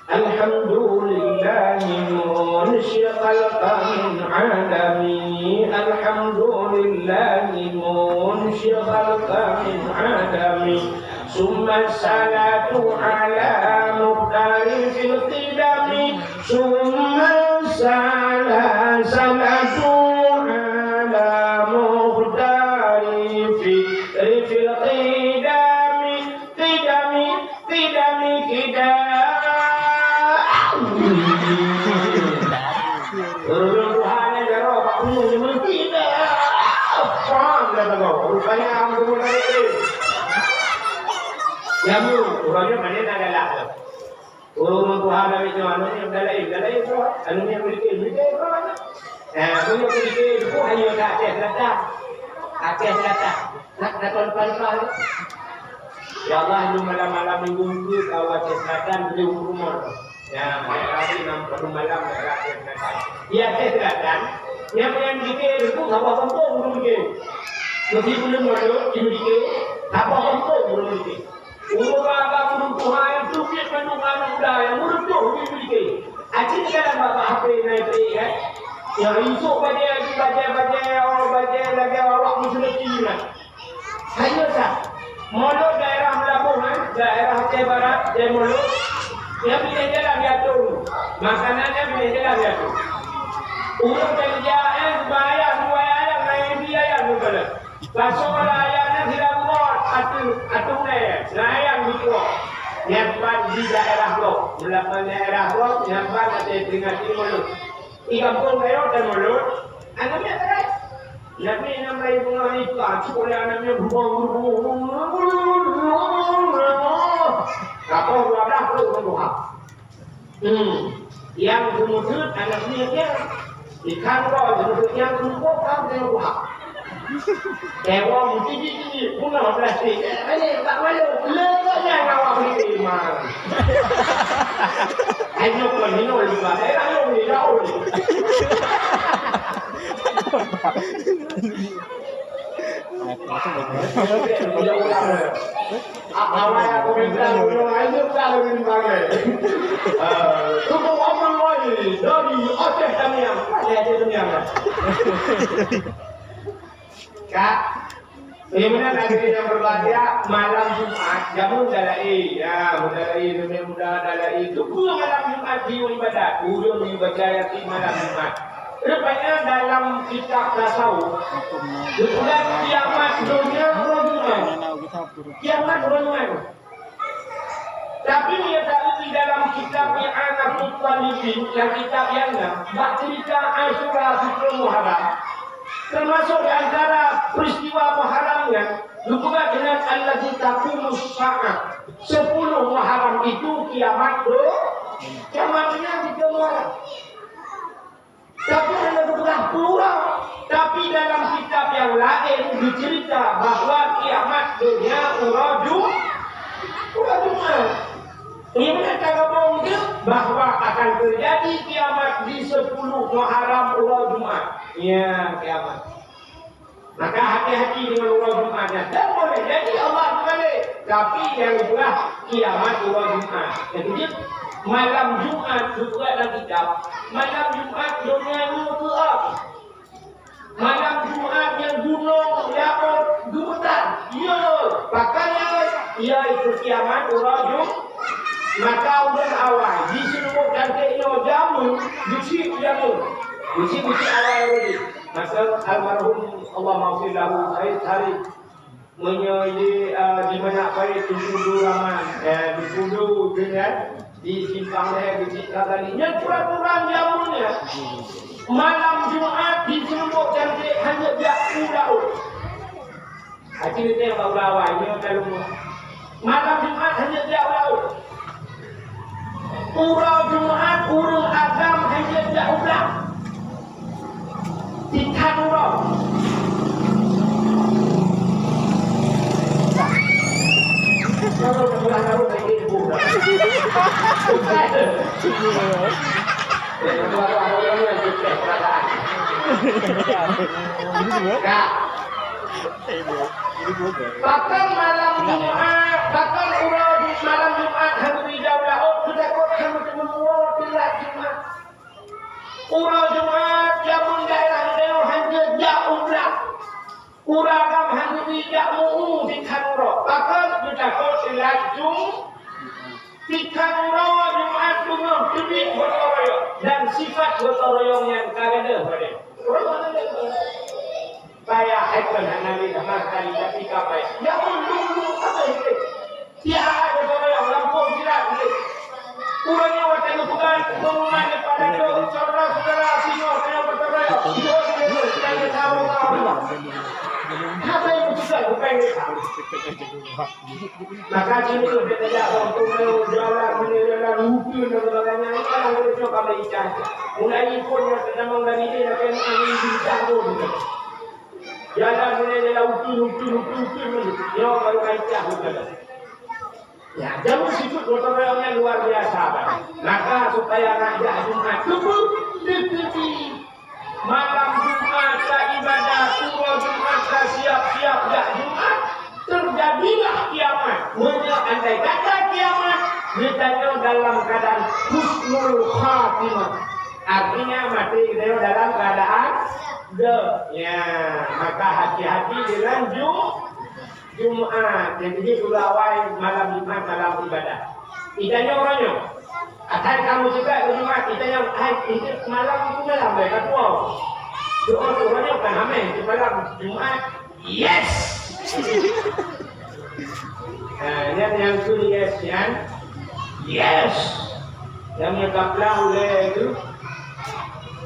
Alhamdulillah munsyik al-qamin adami. Alhamdulillah munsyik al-qamin adami. Summa salatu ala muqtari fil qidami. Summa salatu ala muqtari fil qidami. Qidami rupanya kamu mulai ini. Jamu, orangnya mana adalah. Orang Tuhan dari mana yang dalai itu, anunya berikan orang. Punya berikan itu hanya akeh lata, nak tuan. Ya Allah, lu malam-malam minggu itu kawat selatan beli rumah. Ya, hari 6 malam terakhir. Dia selatan, yang dikir itu apa kampung belum dikir. Lebih belum ada, dikir apa kampung belum dikir. Bapak belum Tuhan itu dia menunggu muda yang murid tu dikir. Aci dalam bapak HP naik kan. Yang itu baca lagi awak mesti kira. Ayo sah. Mulut daerah Labuhan, daerah Aceh Barat, dia mulut. Dia punya jalan jatuh. Makanannya punya jalan jatuh. Urut kerjaan bayar dua ayam naik dia yang bukan. Pasal ayamnya tidak buat atung naik, ayam dikuat. Nyampan di daerah lo, melakukan daerah lo, nyampan ada peringati mulut. Di kampung kayo dan mulut, anaknya terus. Nabi namai bunga itu, sekolah anaknya buang. Kapal wadah berbuah. Yang kemudian anaknya dia ikan kau jenis yang kumpul kau dengan buah. Ewa mungkin ini punah plastik. Ini tak malu, lega awak beli mah. Ayo pun minum juga, ayo minum. Awak aku minta minum aja kalau minum lagi. Tunggu apa lagi? Dari Aceh Tamiang, Aceh Tamiang. Kak, bagaimana negeri yang berbahagia malam Jumat, jamu dalai, ya muda dalai itu. Malam Jumat di ibadat, ujung ibadah yang malam Jumat. Rupanya dalam kitab tasawuf, bulan kiamat dunia rojuman, kiamat rojuman. Tapi dia tahu di dalam kitab yang anak Muttalibin, yang kitab yang bak cerita Asyura Syukur Muharram. Termasuk di antara peristiwa Muharramnya juga dengan allati taqumus saat. 10 Muharram itu kiamat kiamatnya di Muharram. Tapi hanya beberapa plural. Tapi dalam kitab yang lain dicerita bahwa kiamat dunia urajum. Ini mereka ngomong bahwa akan terjadi kiamat di 10 Muharram urajum. Ya, kiamat. Maka hati-hati dengan urajumnya. Dan boleh jadi Allah boleh. Tapi yang itulah kiamat urajum. Jadi malam Jumat juga dalam kitab. Malam Jumat dunia nubuat. Malam Jumat yang gunung Yaud gemetar. Ya, makanya ya itu kiamat urajum. Maka udah awal disebutkan keinginan jamu, bisi jamu, bisi awal ini. Maka almarhum Allah maafillahu hari menyoyi di mana pai tujuh raman, di Pudu dengan di simpang di kalinya pura-pura jamunya. Malam Jumat disebutkan hanya jauh. Akhirnya bawa-bawanya kalau malam Jumat hanya jauh. Urau Jumat urung agam hanya jauh lah. Tikan urau. Kalau berpulang lagi ibu. Bahkan malam Jumat, bahkan urau malam Jumat hari jauh sudah kau semua tidak Jumat. Urau Jumat jamun daerah hanya jauh lah. Uragam hanya jauh di kanro. Bahkan sudah kau tidak di kanro Jumat bunga lebih gotong royong dan sifat gotong royong yang kagak ada. Saya akan hanali sama kali tapi kapai. Jangan dulu apa itu? Tiada gotong royong lampung tidak. Urangnya waktu bukan pengumuman kepada saudara-saudara sino yang bercerai. Itu kita tahu. Apa yang kita bukan kita. Maka ini kita jawab untuk menjualan menjualan hukum dan sebagainya. Kalau kita coba berikan, mulai pun yang sedang mengalami ini akan angin dicabut. Jalan menjualan hukum. Yo baru kaitah hukum. Ya, jamu sikut gotong royongnya luar biasa, Pak. Maka supaya rakyat Jumat cukup dipilih malam Jumat ibadah, turun Jumat siap-siap dah Jumat, terjadilah kiamat. Andai kata kiamat, ditanya dalam keadaan husnul khatimah. Artinya mati dalam keadaan ya, maka hati-hati dengan Jumat, jadi ulawai malam Jumat malam ibadah. Itanya orangnya, akan kamu juga Jumat. Itanya, itu malam itu malam mereka tua. Doa orangnya kan amin. Malam Jumat, yes. Nah, yang tu yes kan, yes. Yang menyebabkan oleh itu,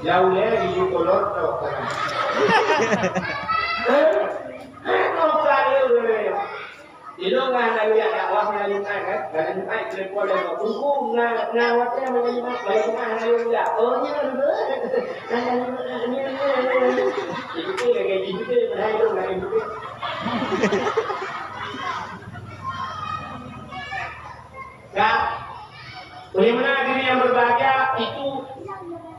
laule itu kolor tu. Itu nggak ada lihat dakwah melalui kan? Dalam ayat telepon dan hukum ngawatnya melalui melalui lihat. Oh ini itu kayak gitu berhasil lagi itu. Kak, bagaimana diri yang berbahagia itu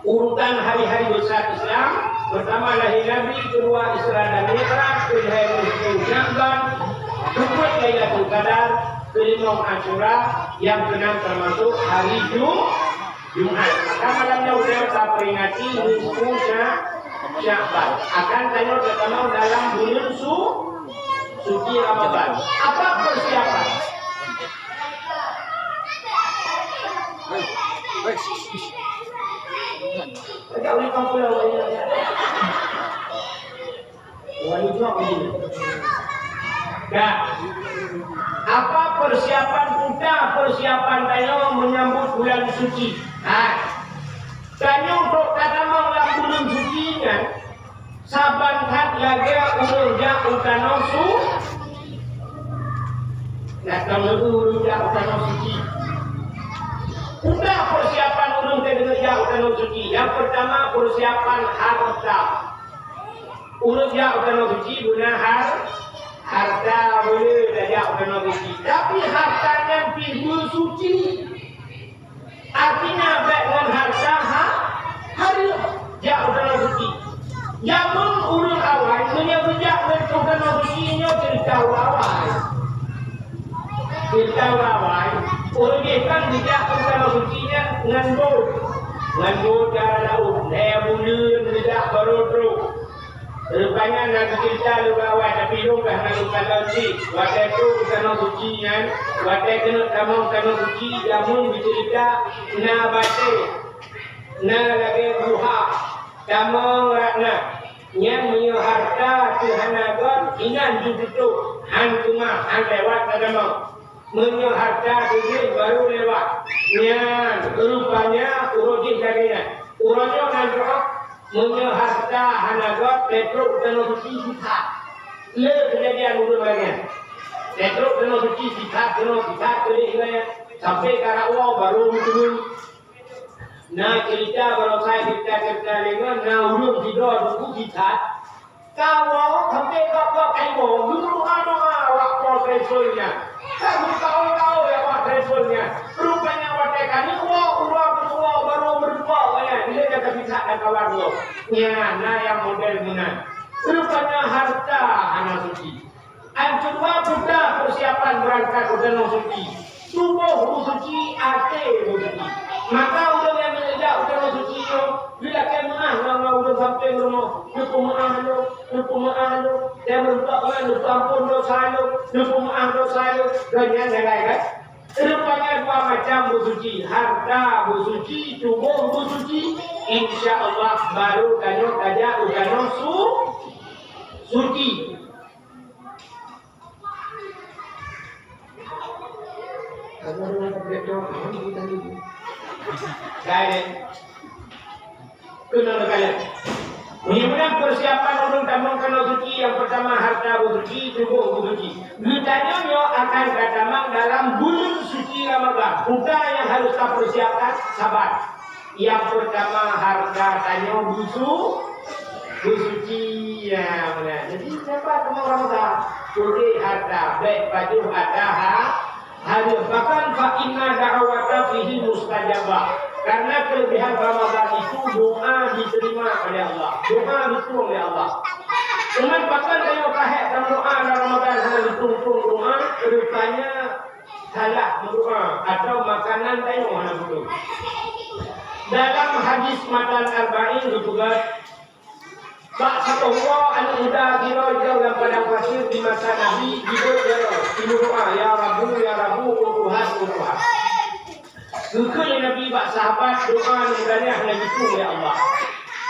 urutan hari-hari besar Islam. Pertama lahir Nabi, kedua Isra dan Mi'raj, kedua Sya'ban, keempat Lailatul Qadar, kelima Asyura, yang keenam termasuk hari Jumat. Maka malamnya sudah kita peringati nisfu Sya'ban. Akan tanya pertama dalam bulan suci Ramadan. Apa persiapan? Tidak boleh kampung ya. Wanita ini. Nah, apa persiapan kita? Persiapan tayo menyambut bulan suci. Nah, tayo untuk kata malam bulan suci kan, saban hat lagi urung jak utano su. Datang lagu urung jak utano suci. Udah persiapan urung dengan jak utano suci. Yang pertama persiapan harta. Urung jak utano suci guna harta boleh jak utano suci. Tapi hartanya pibu suci. Artinya baik dengan harta hari jak utano suci. Jamun urung awal punya bejak bertukar sucinya cerita awal. Cerita awal urung kan bejak bertukar sucinya ngandut cara laut. Dia bulan bejak baru terus. Rupanya nak cerita lupa awal tapi lupa nak lupa lagi. Waktu itu bertukar sucinya, waktu kena kamu bertukar suci jamun bercerita na baca, na lagi buha. Kamu rakna yang punya harta Tuhan agar ingat itu han cuma han lewat agama punya harta itu baru lewat yang rupanya urujin darinya urangnya nanti punya harta han agar petruk dan suci kita le kejadian urut lagi petruk dan suci kita boleh sampai karawang baru turun. Nah cerita kalau saya cerita dengan nah urut tidur buku kita kau sampai kau kaimo dulu ada awak profesornya kau ya awak profesornya rupanya awak tekani urut baru berdua ya dia kata bisa ada kawan lo ya nah yang model guna rupanya harta anak suci yang kedua sudah persiapan berangkat ke danau suci tubuh suci ate suci maka udah yang menjadi udah suci itu bila kemah nama udah sampai rumah lupa maaf lo dia merupakan lupa ampun dosa lo lupa maaf dosa lo dan yang lain kan rupanya dua macam bersuci harta bersuci tubuh bersuci insya Allah baru kanyo kaja udah suci. Mudah-mudahan persiapan untuk tamu kena suci yang pertama harta suci, tubuh suci. Ditanya akan ketamang dalam bulan suci Ramadan. Bukan yang harus kita persiapkan sabar. Yang pertama harta tanya suci ya benar. Jadi siapa tamu Ramadan? Suci harta baik baju ada hari bahkan fa inna da'wata fihi mustajabah. Karena kelebihan Ramadan itu doa diterima oleh Allah. Doa diterima oleh Allah. Cuman bahkan kalau kahek dalam doa dalam Ramadan hanya ditung-tung doa, rupanya salah berdoa atau makanan tengok mana betul. Dalam hadis matan arba'in juga Pak Satullah anak muda kira jauh yang padang pasir di masa Nabi di doa ya Rabbu Tuhan. Bukan Nabi bak sahabat doa mudahnya hanya itu ya Allah.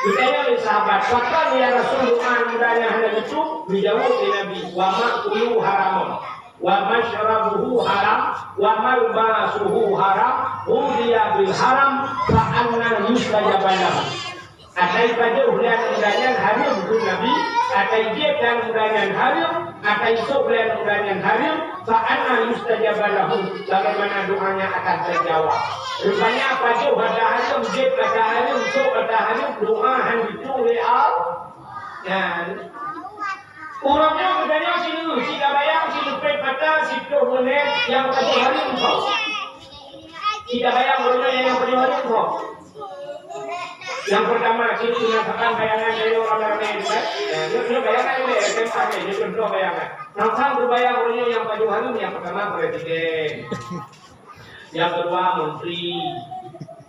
Ditanya oleh sahabat, bahkan ya Rasul doa mudahnya hanya itu dijawab oleh Nabi. Wa ma'kulu haram, wa masyrabuhu haram, wa malbasuhu haram, hudiya bil haram, fa anna yustajabalah. Atai pada bulan mudahnya haram betul Nabi. Atai dia dan mudahnya haram, atai sok bulan mudahnya haram. Fa'anna yustajabalahu bagaimana doanya akan terjawab. Rupanya apa tu ada harum, jeb ada harum, sok ada harum, doa hang itu oleh Allah. Dan orangnya bedanya sini, si bayang si lupa pada si menit yang pada harum kau. Si bayang orangnya yang pada harum kau. Yang pertama sini mengatakan bayangan dari orang lain kan. Ini bayangan ini tempat ini contoh bayangan. Langsung berbayang orangnya yang pada harum yang pertama presiden. Yang kedua menteri.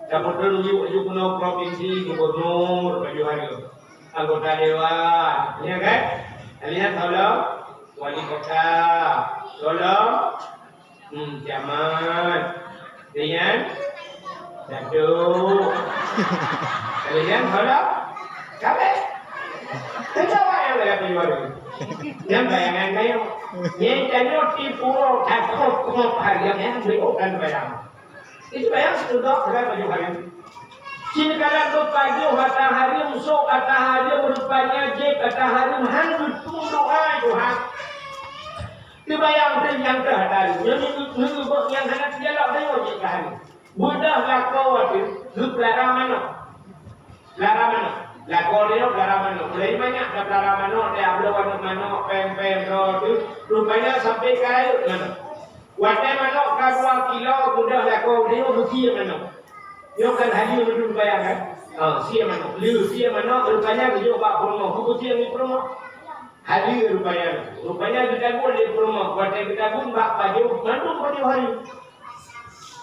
Yang kedua gubernur provinsi, gubernur baju harum. Anggota dewan, ya kan? Lihat tolong wali kota, tolong camat, dengan Datuk. Kalian tolong kabeh. Kenapa yang lagi baru? Yang bayangan kayu, yang jadi tipu takut harganya berikan bayang. Itu bayang sudah berapa baju harum? Cinkalan berpaju matahari musuh matahari berupanya je matahari handu doa Tuhan. Dibayang yang terhadap yang hendak dialog dengan Tuhan. Mudah lakau itu lara mana? Lara mana? Lakau dia lara mana? Mulai banyak dah lara mana? Dia ablawan mana? Pem tu rupanya sampai kaya mana? Wadah mana? Kadua kilo mudah lakau dia mesti mana? Yo kan hari itu bayangkan. Sia mana? Liu sia mana? Rupanya dia buat promo. Buku sia ni promo. Hari rupanya kita boleh promo. Wadah kita pun buat baju mandung pada hari.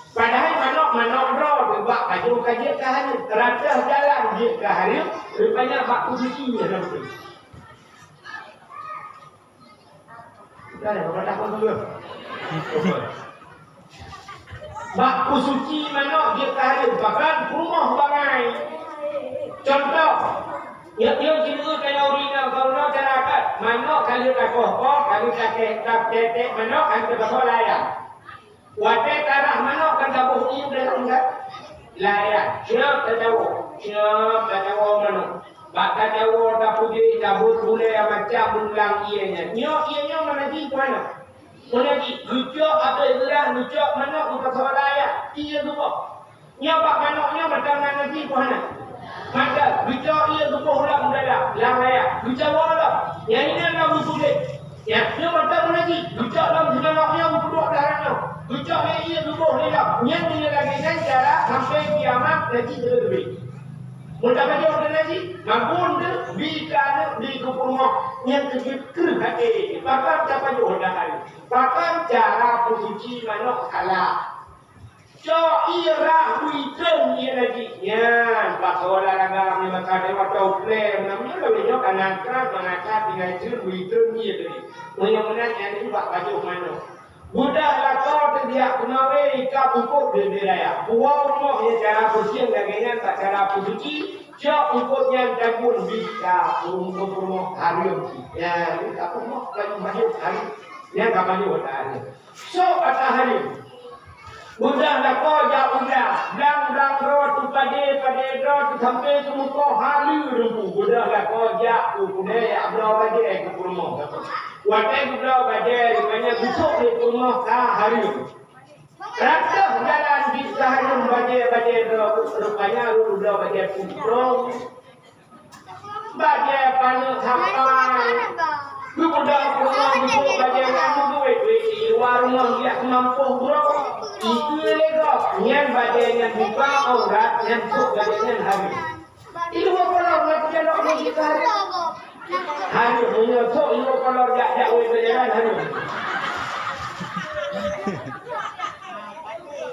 Padahal manok bro buat baju kajian ke hari. Rata jalan dia ke hari. Rupanya buat kusuci ada betul. Dah dah apa takut dulu. Bak kusuci manok dia ke hari. Bahkan rumah bagai. Contoh. Ya cerita kaya urina kalau carakat manok kali tak kokoh kali tak ketek manok kan terbawa layak. Wadah tarah manok kan tabuh iu dalam enggak layak. Siap terjawab manok. Bak terjawab tak putih cabut boleh macam bulang ianya. Ianya mana lagi mana? Mana lagi? Lucuk apa ilah lucuk manok untuk terbawa layak. Ia tu kok. Bak manoknya macam mana lagi mana? Maka bicara ia tubuh ulang dalam layak bicara lah yang ini adalah musulik ya dia macam lagi bicara dalam sebenarnya berdua darahnya bicara ia tubuh dalam yang ini lagi kan cara sampai kiamat lagi lebih mudah bagi orang lagi maupun bicara di kupurmo yang kecil hati bahkan siapa juga hari bahkan cara bersuci manok kalah so ira hujan ia lagi ya bahwa olahraga memang ada waktu plan namanya lebih jauh kanan keras mengangkat dengan jur hujan ia tadi mudah-mudahan yang ini buat baju mana mudah lakau terdiak kenawai ika pupuk berberaya buah rumah yang cara bersih dagingnya tak cara bersuci so pupuknya dabun bisa untuk rumah harum ya ini tak rumah baju hari ya tak baju hari so kata hari Udah lakau jak udah, blang roh tu pada roh tu sampai tu muka halu rumpu. Udah lakau jak udah ya belau baje ke rumah. Watai belau baje rupanya busuk di rumah halu. Rata jalan di halu baje rupanya belau baje putro. Baje panu sampai. Lu udah rumah busuk baje kamu duit warung dia mampu bro. Itu lego, yang badannya buka aurat, yang sok badannya hari. Itu kalau macam nak kita hari punya sok itu kalau jak berjalan hari.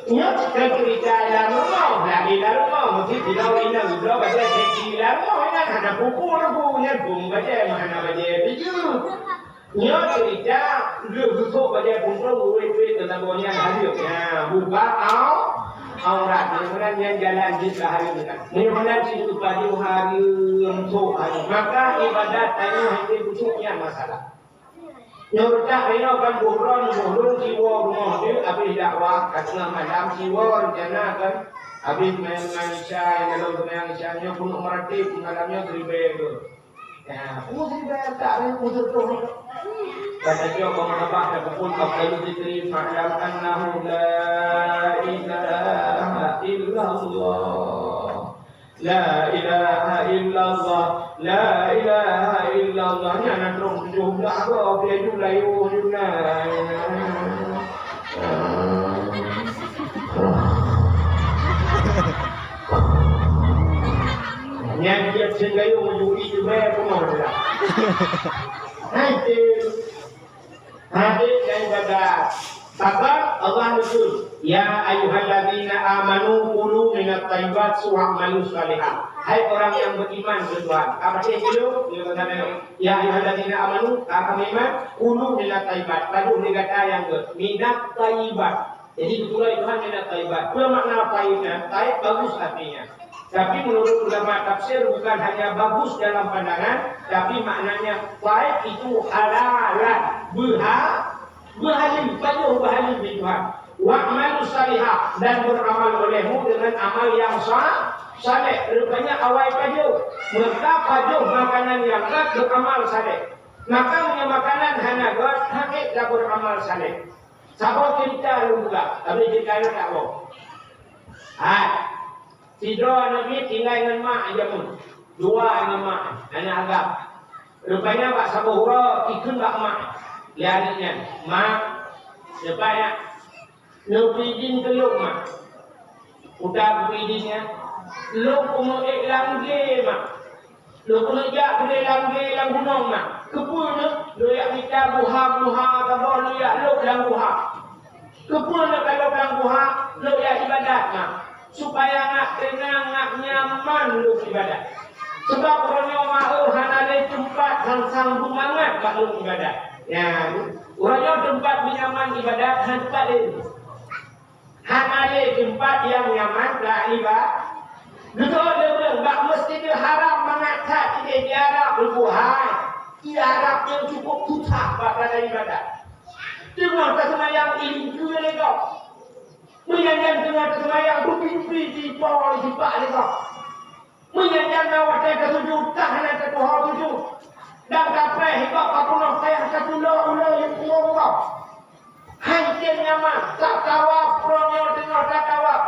Ya, kerja dalam rumah, lagi dalam rumah, mesti tidak ini juga badan kecil dalam rumah, kan ada buku-bukunya, buku badan mana badan biju. Nhớ thì cha đưa cái số vào đây cũng có người quên từ tầng nhà hải được nhà buộc bá áo ông đặt những cái nhân jalan di hari ini. Ini mana situ pada hari untuk hari. Maka ibadat ini hanya busuknya masalah. Nyurta ini kan buron jiwa rumah itu habis dakwah katanya malam jiwa rencana kan habis main isya yang dalam main isyanya pun meratip malamnya seribu. Ya, mesti bayar tak mesti tu. Kata dia kau menabah dan pun kalau diterima fa'lam annahu la ilaha illallah. La ilaha illallah. La ilaha illallah. Ni anak terus jumlah apa dia jumlah jumlah. Yang dia sendiri menyukai juga rumah dia. Hadis daripada Bahkan Allah Rasul, ya ayyuhalladzina amanu kulu minat thayyibat wa'malu shalihan. Hai orang yang beriman berdoa. Apa dia itu? Dia kata, ya ayyuhalladzina amanu, kami iman, kulu minat thayyibat. Lalu dia kata yang minat thayyibat. Jadi betul itu hanya minat thayyibat. Apa makna thayyibat? Thayyib bagus artinya. Tapi menurut ulama tafsir bukan hanya bagus dalam pandangan, tapi maknanya baik itu halalan, Berhalil, pajuh berhalil di Tuhan. Wa'malu salihah, dan beramal olehmu dengan amal yang saleh. Rupanya awal pajuh. Mereka pajuh makanan yang tak beramal saleh. Maka makanan hanagot hakik tak beramal saleh. Sabah kita juga, tapi kita tak boleh. Tidur Nabi tinggal dengan mak aja pun. Dua dengan mak, anak agak. Rupanya Pak Sabuhura ikut Pak Mak. Lihatnya, Mak, supaya nupidin ke luk Mak. Udah nupidinnya, luk umur langge Mak. Luk nejak ke langge lang gunung Mak. Kepulnya, lu yang kita buha-buha, kabur lu yang luk lang buha. Kepulnya kalau lang buha, lu yang ibadat Mak. Supaya nak tenang, nak nyaman lu ibadat. Sebab orangnya mahu hanale tempat sang bumangat makhluk ibadat. Ya, orangnya tempat nyaman ibadat tempat ini. Hanale tempat yang nyaman lah ibadat. Betul dia tak mesti dia harap mengatakan dia diharap berbuhat. Dia harap yang cukup tutak pada ibadat. Tengok kesemayang ini juga lekau. Menyanyikan tengah kesemayang berpimpi di bawah di bawah lekau. Menyanyikan awak saya kesujud, tahanan ke Tuhan sujud. Dan kapre hingga kapunah saya ketulah yang kuat. Hancur nyaman, tak tawaf, pronyo tengah tak tawaf.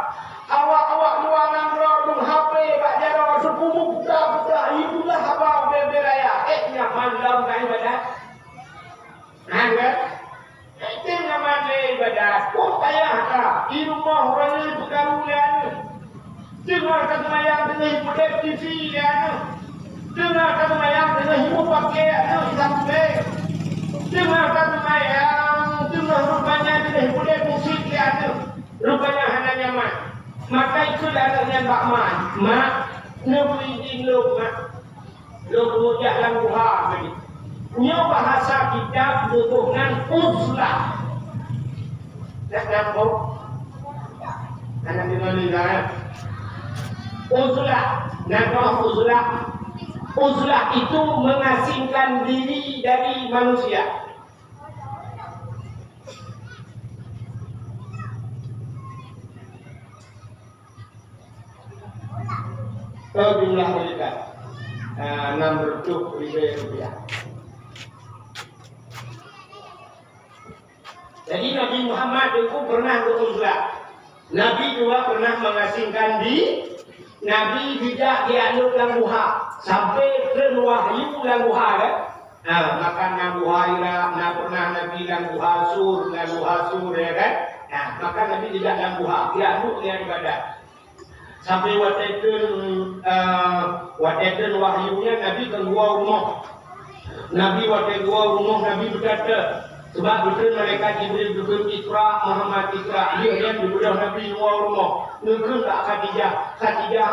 Awak luangan rodung HP, Pak Jaro, sepuluh buta, itulah abang beberaya. Nyaman dalam kain badan. Kan? Itu nyaman ibadat. Kok payah tak? Di rumah orang ini pergarulan. Dengar kesemayang dengan hiburan TV dia. Dengar kesemayang dengan hiburan pakaian sampai. Dengar kesemayang dengan rupanya dengan hiburan musik dia. Rupanya hanya nyaman. Maka itulah adanya Pak Man. Mak, nebui luk mak. Luk mujak lang buha bagi. Nyo bahasa kitab dengan uzlah. Tak nampak? Anak dinolikan. Uzlah, nama uzlah. Uzlah itu mengasingkan diri dari manusia. Jumlah mereka 600 rupiah. Jadi Nabi Muhammad itu pernah beruzlah. Nabi juga pernah mengasingkan diri. Nabi tidak dianut lang buha sampai ke wahyu lang buha kan? Makan lang buha nak pernah Nabi lang buha sur ya kan? Maka Nabi tidak lang buha, dianut yang ibadat. Sampai watekan wahyunya Nabi keluar rumah. Nabi keluar rumah Nabi berkata. Sebab betul mereka Jibril dukun Iqra, Muhammad Iqra. Dia yang dibudah Nabi luar rumah. Nukun tak Khadijah. Khadijah,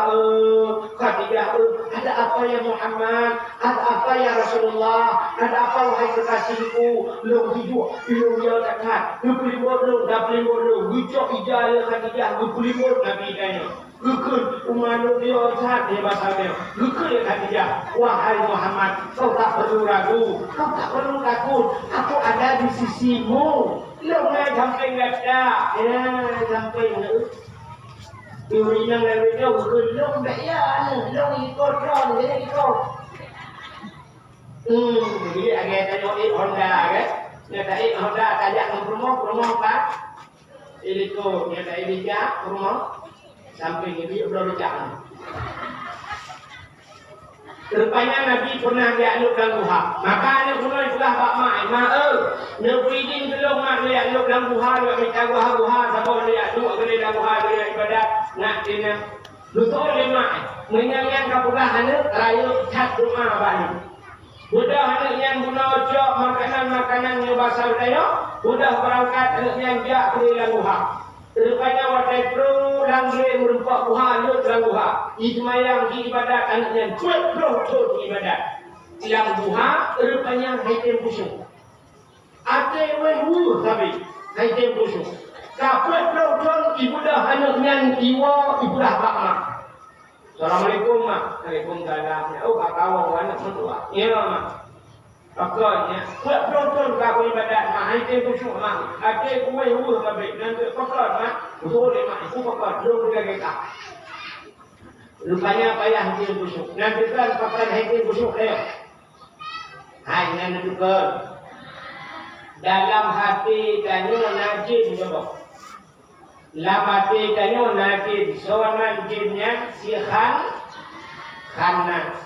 ada apa ya Muhammad? Ada apa ya Rasulullah? Ada apa wahai kekasihku? Lu hidup, lu dia dekat. Lu pelibur lu, dah pelibur lu. Wujud ijah Khadijah, lu pelibur Nabi tanya. Lukun umat dia saat dia bahasanya. Lukun ya Khadijah. Wahai Muhammad, kau tak perlu ragu, kau tak perlu takut. Aku ada di sisimu. Lu ngai sampai ngada, ya sampai ngada. Duri yang lalu dia lukun lu tak ya, lu ikut ron, dia ikut. Jadi agak tanya Honda kan? Nyata Honda tajak promo kan? Ini tu nyata dia promo. Sampai ini belum jangan. Rupanya Nabi pernah dianut dalam buha. Maka anak pun itulah Pak Mai. Nufidin belum mak dianut dalam buha. Dia minta buha. Sabah dia anut dalam buha. Dia ibadat. Nak dia. Betul dia mak. Menyanyian kapulah anak. Raya cat rumah balik. Budak anak yang guna ojok makanan yang basah daya. Budak berangkat anak yang jak ke dalam buha. Rupanya watai pro langge merupak buha lut dalam buha. Ismayang di ibadat anaknya kuat pro di ibadat. Yang buha rupanya haitem pusuk. Ate wehu tapi haitem pusuk. Kapuat pro ibudah anaknya iwa ibudah bakma. Assalamualaikum mak. Waalaikumsalam. Oh kakak anak mentua. Iya mak. Pokoknya, buat penonton kau ibadat mah, itu khusyuk mah, ada kue hulu mabek, nanti pokok mah, boleh mah, itu pokok belum kita. Rupanya payah itu khusyuk, nanti kan pakai itu khusyuk deh. Hanya juga dalam hati kanyu najib coba, dalam hati kanyu najib, soalan jinnya si khanas.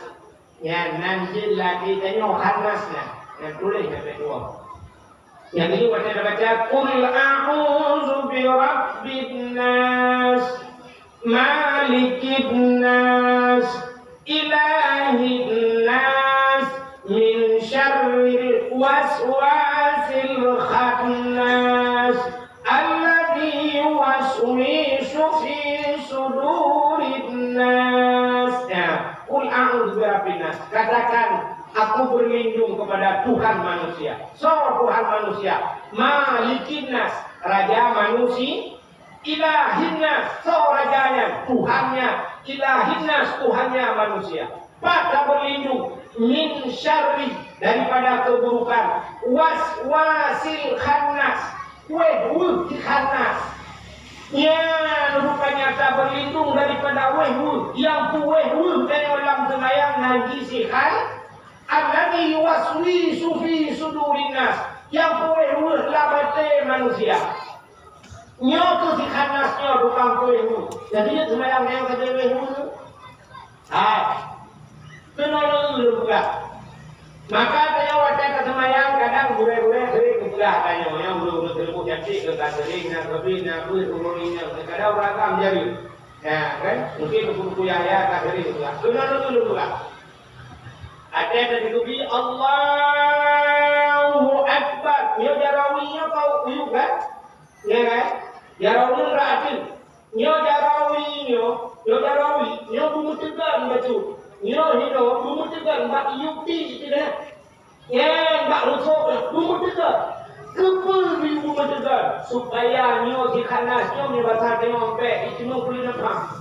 Ya nanti lagi tanya khanas lah. Yang tulis sampai dua. Yang ini kita baca Qul a'udzu bi rabbin nas, malikin nas, ilahin nas, min syarril waswasil khannas, alladzi yuwaswisu fi sudurin nas. Qul a'udzu birabbin nas. Katakan aku berlindung kepada Tuhan manusia. So Tuhan manusia, Malikin nas, raja manusia, Ilahin nas, so rajanya, Tuhannya, Ilahin nas, Tuhannya manusia. Pada berlindung min syarri, daripada keburukan, waswasil khannas, wehul khannas. Ya, rupanya tak berlindung daripada wehul, yang tu wehul dari dalam sembahyang najisikan, alladzi yuwaswisu fi sudurin nas, yang tu wehul labate manusia. Nyo tu si khanasnya bukan wehul. Jadi dia sembahyang yang kata wehul. Kenal dulu buka. Maka tanya wajah kesemayang kadang gure-gure sering kebelah tanya yang belum terlalu cantik ke sering nak lebih nak uruninya kadang rakam jadi ya kan mungkin buku Yahya tak sering juga kenal dulu juga ada dari kubi Allahu Akbar ya jarawinya kau uyuk kan ya kan jarawi ratin ya jarawi bumu tegang baju nyo hidup bumu tegang mbak yupi tidak ya mbak rusuk bumu tegang kepul bumu tegang supaya nyo di khanas nyo ni bahasa tengok pe itu no kulina pam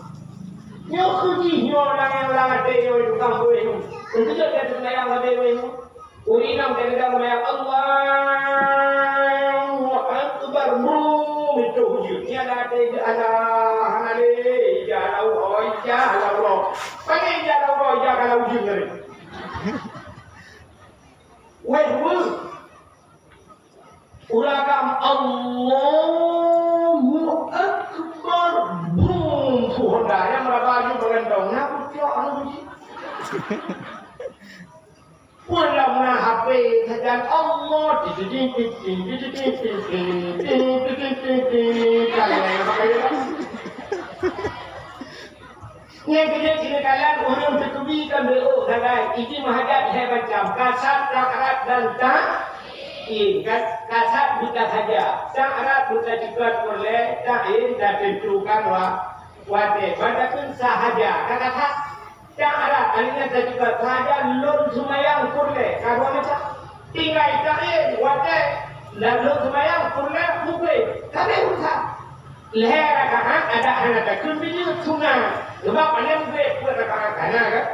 nyo kuji nyo lang ate nyo itu kampu itu untuk jadi sembahyang ade itu urinam kadang sembahyang Allahu Akbar itu hujud ni ada hanale jalau jalau pakai jalau kalau hujud ni wehul ulagam Allahu Akbar Tuhan dah yang merabaju berendong nak tiap anu hujud pulang na HP saja Allah Yang kecil kalian orang berkebikan beruk dengan ini menghadap saya macam kasat rakaat dan tak kasat buta saja syarat buta juga boleh tak dan tentukan wate padahal sahaja kata Cara alihnya juga saja lon sumayang kurle kalau macam tinggal ikan wadah lalu sumayang kurle mukle kami usah leher kan ada anak kecil video sungai sebab mana mukle buat anak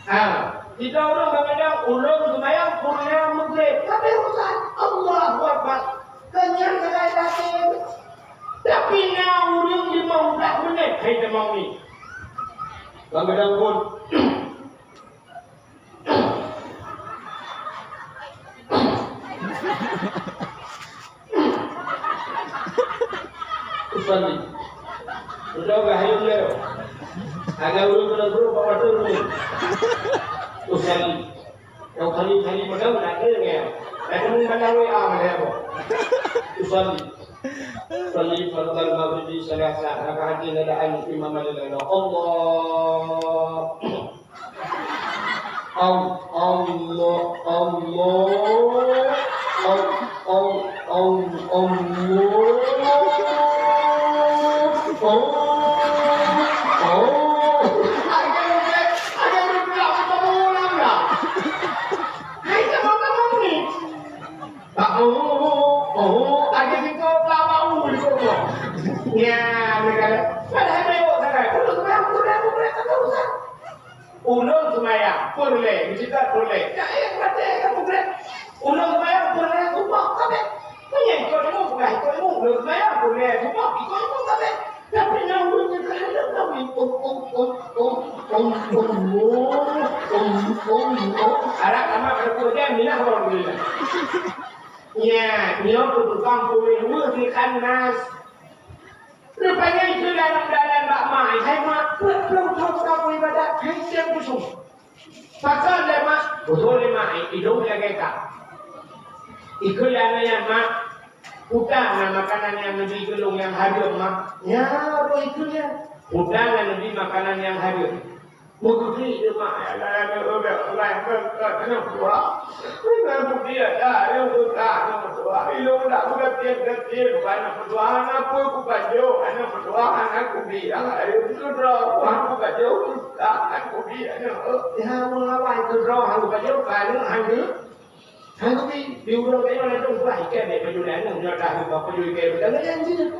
kan kita orang mengadang ulun sumayang kurle mukle kami usah Allah Akbar kenyang sekali lagi tapi na ulun 15 menit kita mau ni kadang pun usali sudah bahayun leo agak urut bawa turun usali yang kali pada lagi ya ada pun pada leo usali Salli fardal maghribi salasa rakaatin lada'an imam al-lana Allah ulun semayang, boleh, kita boleh. Ya, yang ada kamu boleh. Ulang bayar boleh ubah kabeh. Menyekol mu bukan ikut mu. Ulang bayar boleh ubah ikut mu kabeh. Tapi namanya terhadap kami Arab sama berkuda minah orang bila. Ya, dia bertukang kuih di kanas. Rupanya itu dalam Mbak Mai. Saya mak belum tahu kamu ibadat. Saya siap busuk. Pasal dia mak betul dia mak hidung dia kekak. Ikut yang mak. Udang makanan yang lebih gelung yang hadir mak. Ya, apa itu ya? Udang yang lebih makanan yang hadir. Mungkin itu mak. Kenapa dia dah? Dia utang berdoa. Ilmu tak bergetir. Bukan berdoa anak pun aku baju. Anak berdoa anak aku bilang. Itu doa aku baju. Aku bilang. Ya, mengapa itu doa aku baju? Karena hanya Hang đi điều đâu cái nó trong phải cái này phải điều này nó ra được vào cái cái đó nó nhanh chứ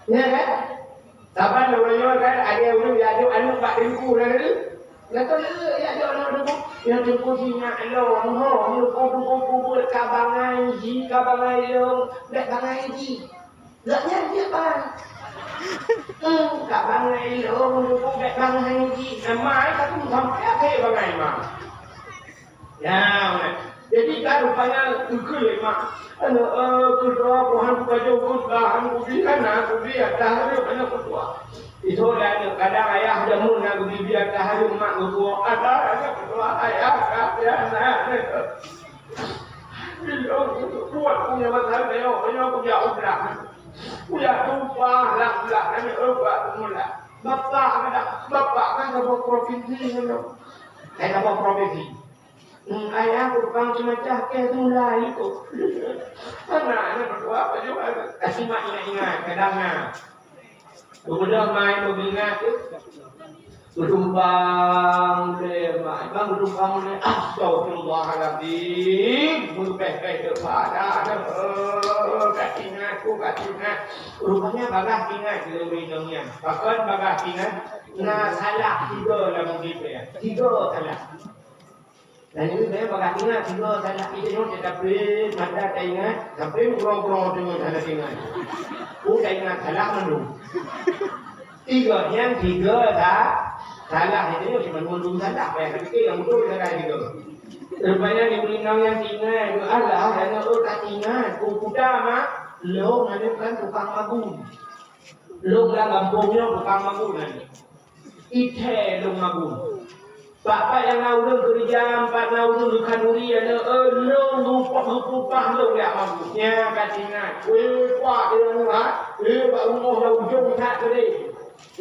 nha kan saban lo kan ada orang dia anu pak dengku dah tu lah tu ya ada orang tu yang dengku sinya lo ho ko kabangan yo dak bangai ji dak nya dia pan kabangan yo ko dak bangai ji mai ka tu sampai ke bangai mah. Ya, jadi kan rupanya ukul mak. Kedua Tuhan baju bahan ubi kan aku biar tahari banyak kedua. Itu dan kadang ayah jamun aku biar tahari mak kedua ada kedua ayah ya nah. Dia kuat punya masalah dia punya ubrak. Punya tumpah lak ini ubrak mula. Bapak kan sebuah provinsi kan. Sebuah provinsi. Ayah bukan cuma cahaya tu lah itu. Mana berdoa apa juga. Kasih mak ingat kadangnya. Kemudian main mengingat tu. Berdumpang deh mak. Bang berdumpang deh. Astagfirullahaladzim. Berpeh-peh kepada. Katingat. Rupanya bagah ingat dia minumnya. Bahkan bagah ingat. Nah salah 3 lah mungkin ya. 3 salah. Dan ini saya bakal ingat juga salah itu saya dapat mata saya ingat sampai kurang-kurang dengan salah ingat. Saya ingat salah menung. 3 yang 3 tak salah itu cuma menung salah. Yang ketiga yang betul salah 3. Rupanya di undang yang ingat itu Allah dan tak ingat. Kuda mak lo nanti kan tukang magung. Lo lah kampungnya tukang magung nanti. Ite lo magung. Bapak yang naudun kerja 4 naudun kanuri ada lo lupa lo ya maksudnya katingan pak dia pak umur dah ujung tak tadi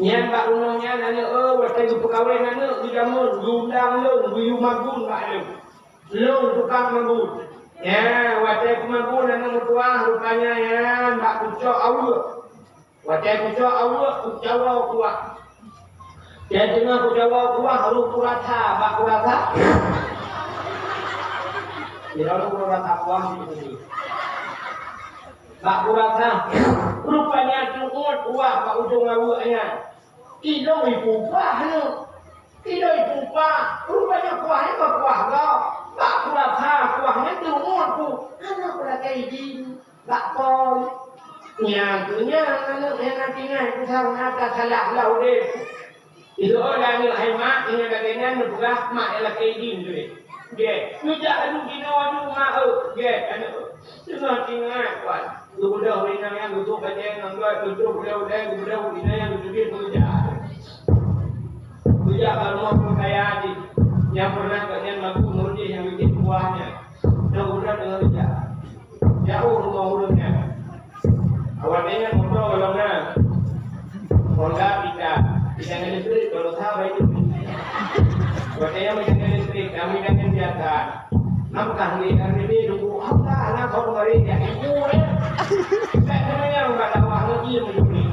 yang pak umurnya nanya waktu pegawai nanya di dalam gudang lo guyu magun pak lo tukang magun ya waktu magun nanya mutua rupanya ya mbak kucok awal waktu kucok awal kucawa kuat. Jadi aku jawab gua harus kurata, bak kurata. Tidak kurata kuah itu. Bak kurata. Rupanya cukup kuah pak ujung awalnya. Tidak ibu pah no. Tidak ibu pah. Rupanya kuahnya kuah kau. Bak kurata kuahnya cukup ku. Anak kurata izin. Bak pol. Nyatunya anak yang nantinya kita mengata salah laudeh. Itu orang yang hemat ini katanya nubrah mak ialah kaidin tu dia. Tidak ada kena wadu mak dia anak. Cuma ingat kuat. Budak orang yang butuh kajian angkat butuh budak ini yang butuh budak kalau mau kaya di yang pernah kajian lagu murni yang bikin buahnya. Dan budak dengan dia. Jauh rumah urutnya. Awalnya motor kalau nak Honda tidak listrik kalau sahabat itu. Waktunya macam listrik, kami dengan biasa. Nampak ni hari dulu apa anak kau mari dia ibu ni. Saya sebenarnya enggak tahu apa dia menjadi.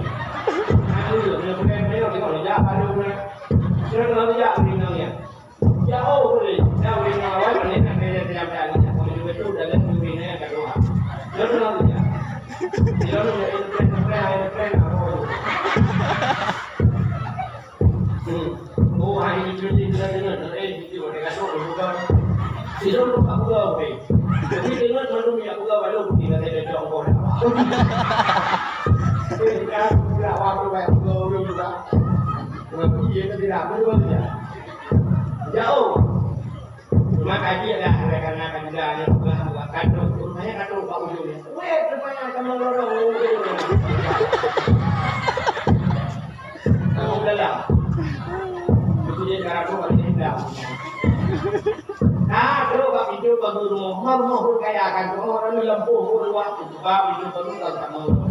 Aduh, dia bukan dia kalau dia baru ni. Sudah kalau dia begini. Ya boleh. Dia boleh awal ni kan dia tiap hari. Kalau dia itu dalam dunia yang kedua. Sudah kalau dia. Dia boleh interpret Oh, hari ini kita dengar itu boleh kasih orang juga. Tidak lupa juga Kan pula waktu kayak dulu juga. Iya kan tidak betul ya. Jauh. Cuma kaji ada karena kajiannya bukan kadang rumahnya kadang Pak Ujungnya. Weh, rumahnya sama lorong. Kamu dalam. Itu dia cara tu kalau tidak. Nah, terus Pak Itu baru rumah kaya kan orang lempu luar itu Pak Itu baru tak sama lorong.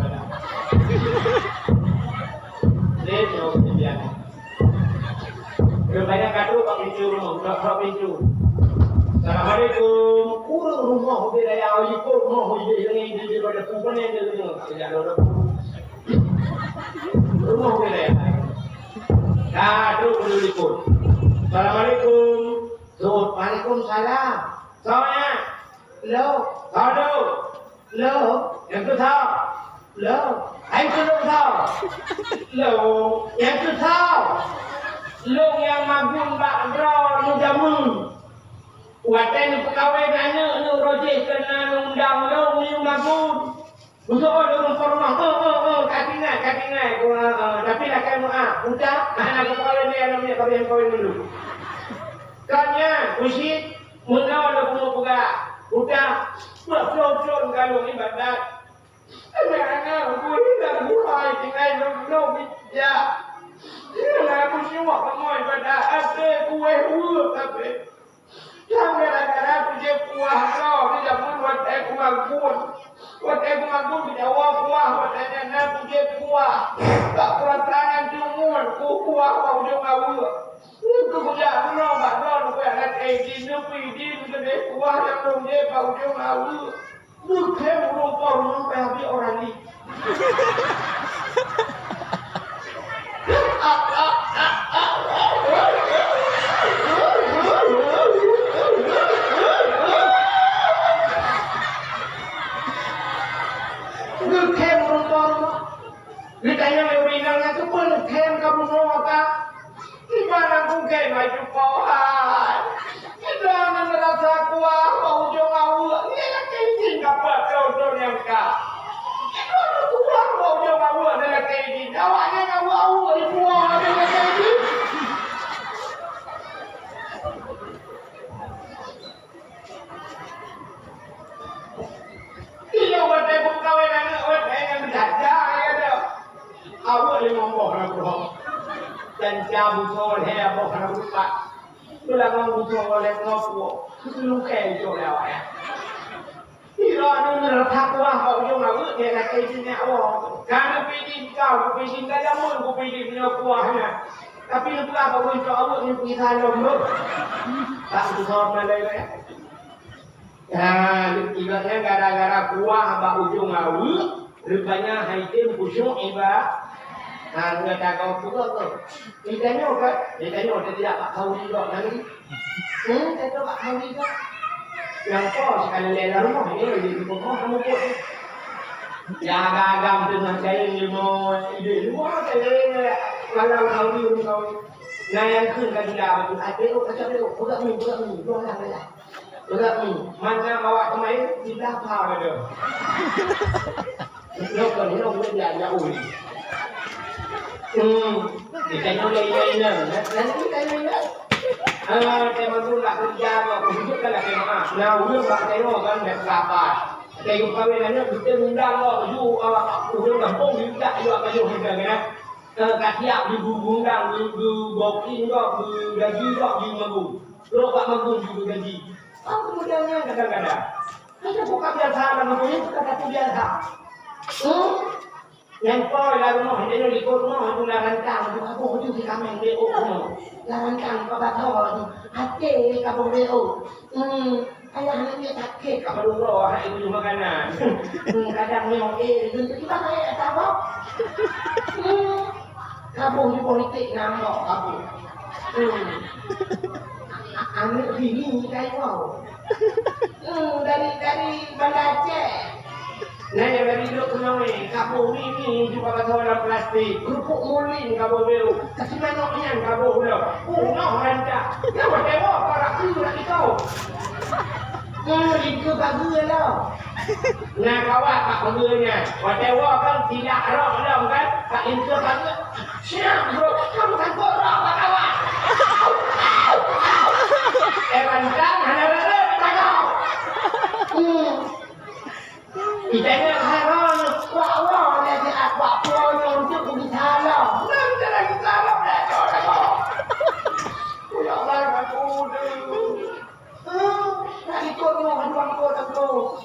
Lepas tu dia. Rupanya kado Pak Itu rumah, Pak Itu. Assalamualaikum. Kurang rumah dia yang ikut rumah dia ini dia pada kumpulan dia ni. Tidak ada rumah dia. Kado perlu ikut. Assalamualaikum. Waalaikumsalam. Soalnya, lo, kado, lo, yang tu tahu, lo, yang tu tahu, lo, yang tu tahu. Long yang magun bak bro nu jamu. Watan pegawai dana nu roje kena undang long ni magun. Busuk orang formal. Katingai. Tapi nak kamu udah anak kepala ni yang namanya kawin dulu. Kanya usit muna lo kumu pega. Udah flon kalau ibadat. Anak aku ni dah buai tinggal long bija. Inilah aku semua kamu pada ada kue urut tapi jangan gara-gara aku je kuah kau tidak pun buat aku magun tidak kuah buat aku je kuah tak peraturan cumur kuah kau je ngawur itu punya no kue alat di kuah yang dong je kau je ngawur bukan rumpor sampai orang ni. Ditanya lebih tu pun kem kamu mau apa? Gimana aku kem baju pohon? Jangan merasa kuah bau jongau. Ini nak kencing kapat kau yang kah? Kuah bau jongau adalah kencing. Awaknya ngau di kuah adalah kencing. Iya, wadah bukawan anak wadah yang berjaga ya. Awak yang ngomong nak bro, dan jabu soleh abah nak buka, tulang ngomong soleh ngopo, lu kayak jo lewat ya. Ira ni letak wah kau jo nak dia nak kaitinnya awak, kan pilih kau pilih dah jamun, kau pilih punya kuahnya, tapi lu apa kau jo awak ni pilih salam bro, tak usah malai ya. Ya, ibaratnya gara-gara kuah abah ujung awak, rupanya haitim khusyuk ibarat. Nah, nggak tahu juga tu. Ditanya tidak Pak Kau juga nanti. Saya tu Pak Kau juga. Yang kau sekali lelaki rumah ini di rumah kamu pun. Yang agam tu nak saya ni mau ide rumah saya kalau kau di rumah kau. Nah yang kun kan tidak betul. Ada budak ni, dua orang saja. Budak ni, mana bawa kemarin tidak apa ada. Lokal ni orang dia jauh ni. Ditanya lain-lain nanti tanya tema tu nak kerja atau hidupkan lah tema nah udah tak tengok kan dah sabar kayu kawilannya kita undang lo ju udah kampung juga kayu kan kasiap di undang di bokin kok di gaji kok di magung lo pak magung juga gaji kemudiannya kadang-kadang kita buka biasa namanya kata biasa yang kau lalu noh dia ni ikut noh tu larancan tu aku tu si kami dia noh larancan kau tak tahu hati kamu dia ayah anak dia tak ke kamu dulu hari itu makanan kadang memang itu kita kayak tahu kamu di politik nama kamu anak bini kayak kau dari Banda Aceh. Nah, yang dari dulu kenal ni, kabu ini juga pasal dalam plastik, kerupuk mulin kabu biru, kasih manoknya kabu biru, noh rancak, yang berdewa para tu lagi kau, itu bagus lah. Nah kawat pak pengguna, whatever kan tidak roh dong kan, pak Intel kan, siap bro, kamu kan korang pak kawat. Bantang, hana-hana, tak kau. Itanya haram, wah, nanti apa punya untuk kita haram. Nanti lagi haram dah, kau. Ya Allah, aku nak ikut mu, hantuan kau tak tu.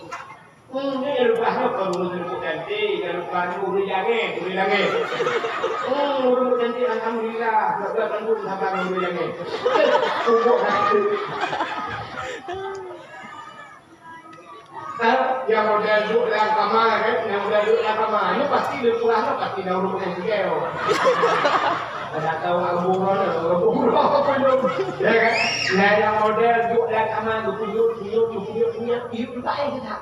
Ni lepas tu kau urus cantik, lepas tu urus jangan, urus jangan. Urus cantik, alhamdulillah. Lepas tu urus sabar urus jangan. Tunggu nanti. Yang modal duduk dalam kamar kan, yang modal duduk dalam kamar, ni pasti dia puas lah, pasti dah urus yang segel. Ada tahu abung mana, apa belum? Ya kan? Nah yang modal duduk dalam kamar, duduk, hidup baik ke tak?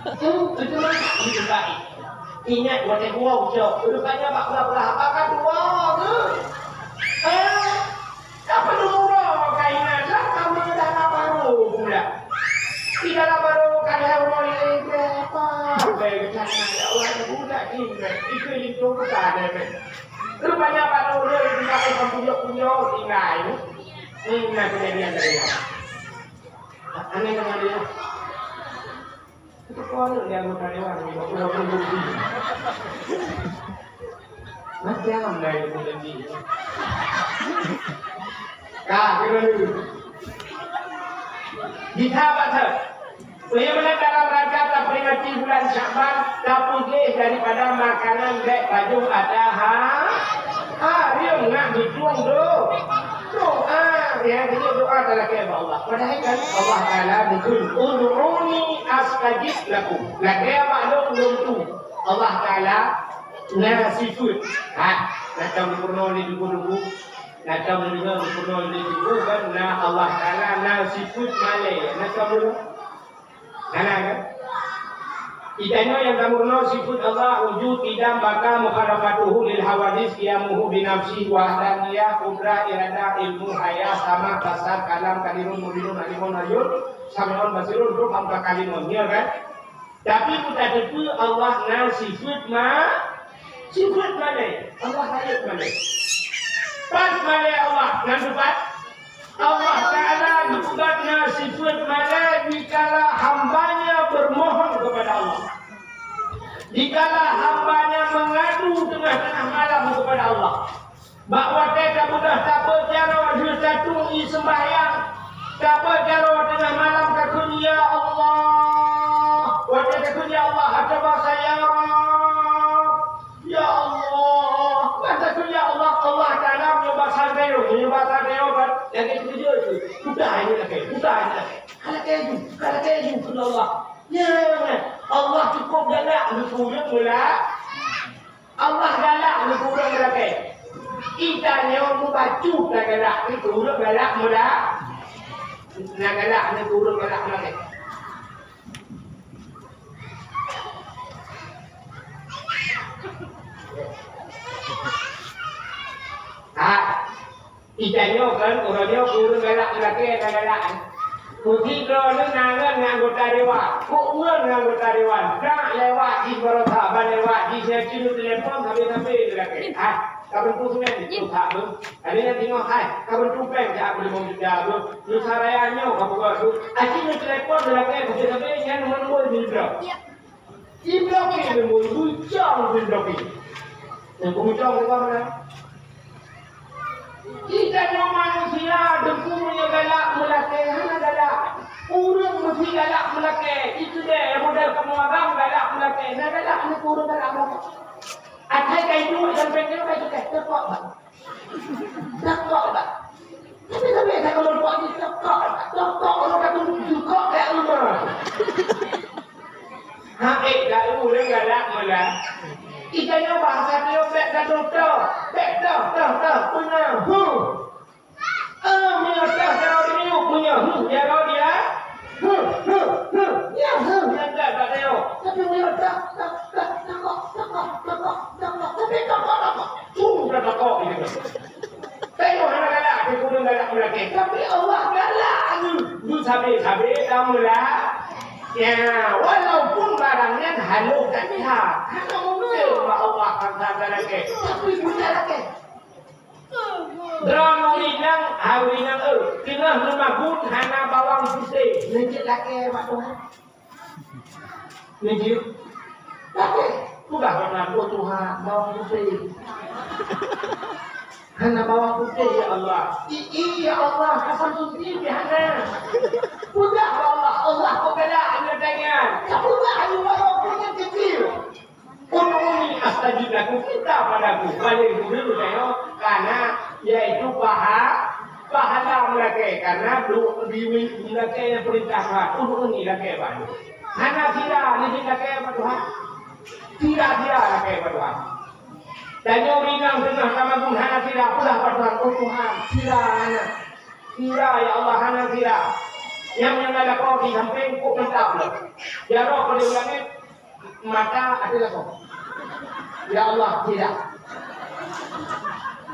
Betul tak? Hidup baik. Ingat buat yang dua ucap, rupanya bak belah-belah, apakah dua ke? Apa dua kainan? Kamu dah nak baru pula. Tidak lah baru kadang orang ini apa? Baik sana ya Allah budak ini, itu bukan ada. Rupanya baru dia tidak punya tinggal. Nah kejadian dari dia. Aneh dengan dia. Itu kalau dia anggota dewan, dia bukti. Masih aman dari itu janji. Kah, kira dulu. Ditambah ter, bagaimana dalam rangka memperingati bulan Syakban, terputih daripada makanan baik baju ada riung nak dituang doa, ya jadi doa adalah kepada Allah. Padahal kan Allah Taala berfirman, "Ud'uni astajib lakum." Lagi maklum belum tu. Allah Taala nasifut. Macam pernah ni dulu. Nakam juga pernah disebutkan Allah Taala nasifut malai. Nakam dulu. Kan? Idanya yang kamurno sifut Allah wujud tidak maka mukhalafatuhu lil hawadis qiyamuhu bi nafsi wahdaniyah qudra irada ilmu haya sama kasar kalam kadirun mudinun alimun ayun samiun basirun ruh hamka kalimun ya kan. Tapi kita itu Allah nasifut sifut malai. Allah hayat malai. Pas malai Allah nampak Allah Ta'ala juga sifat malai dikala hambanya bermohon kepada Allah, dikala hambanya mengadu tengah-tengah malam kepada Allah bahwa kita mudah tak berjara satu sembahyang tak berjara tengah malam kakun ya Allah wajah kakun ya Allah ada bahasa ya Rab ya Allah kata ya Allah Allah Ta'ala bahasa Deo kan yang itu tu udah ini lagi kalau keju Allah ya Allah cukup galak berkurang mula Allah galak berkurang lagi kita nyawa bacu dah galak berkurang galak mula nak galak berkurang galak lagi Ikannya kan, orangnya kurang galak lagi, galak. Mungkin kalau nangan anggota dewan, kurang anggota dewan, tak lewat di Barotaban lewat di sini telepon sampai lagi. Kapan tu semen itu tak ber. Ada yang tengok kapan tu peng tak boleh membaca ber. Nusarayanya kamu tu. Aci telepon lagi, sampai yang nombor di blok. Di blok ini nombor bucang di blok ini. Yang bucang apa mana? Kita ni manusia dengkunya galak melakai, hana galak. Urang mesti galak melakai. Itu dia model kamu abang galak melakai. Nah galak ni urang galak melakai. Atai kai dulu dan pengen kai suka tekok bah. Tekok bah. Tapi saya kalau buat ni tekok orang kata tekok kayak rumah. Dah urang galak melak. Ikanya bahasa dia bek dah punya punya cara dia punya ya kau dia ya tak dia tapi punya tak tapi tak kok ini tengok anak galak dia kurang galak lagi tapi Allah galak tu sabi kamu lah Ya, walaupun barangnya halus tak lihat. Hanya mungkin Allah akan sadar lagi. Tapi punya lagi. Drama winang, hawinang kena memagun hana bawang putih. Lanjut lagi Pak Tuhan. Lanjut. Lagi. Bukan pernah Tuhan bawang putih. Hana bawang putih ya Allah. Iya Allah, kasar putih hana. Budak Allah kau bela anda tangan. Budak hanya walaupun yang kecil. Ununi astajib laku kita padaku. Paling dulu tengok karena yaitu pahala mereka karena di mereka yang perintah Tuhan. Ununi laki apa? Hana tidak ni laki apa Tuhan? Tidak laki apa Tuhan? Dan yang rinang tengah sama pun hana tidak pula apa Tuhan? Oh Tuhan, tidak hana. Tidak ya Allah hana tidak. Yang ada kau di samping kau mentap loh. Ya roh pada ulangnya mata adalah kau. Ya Allah tidak.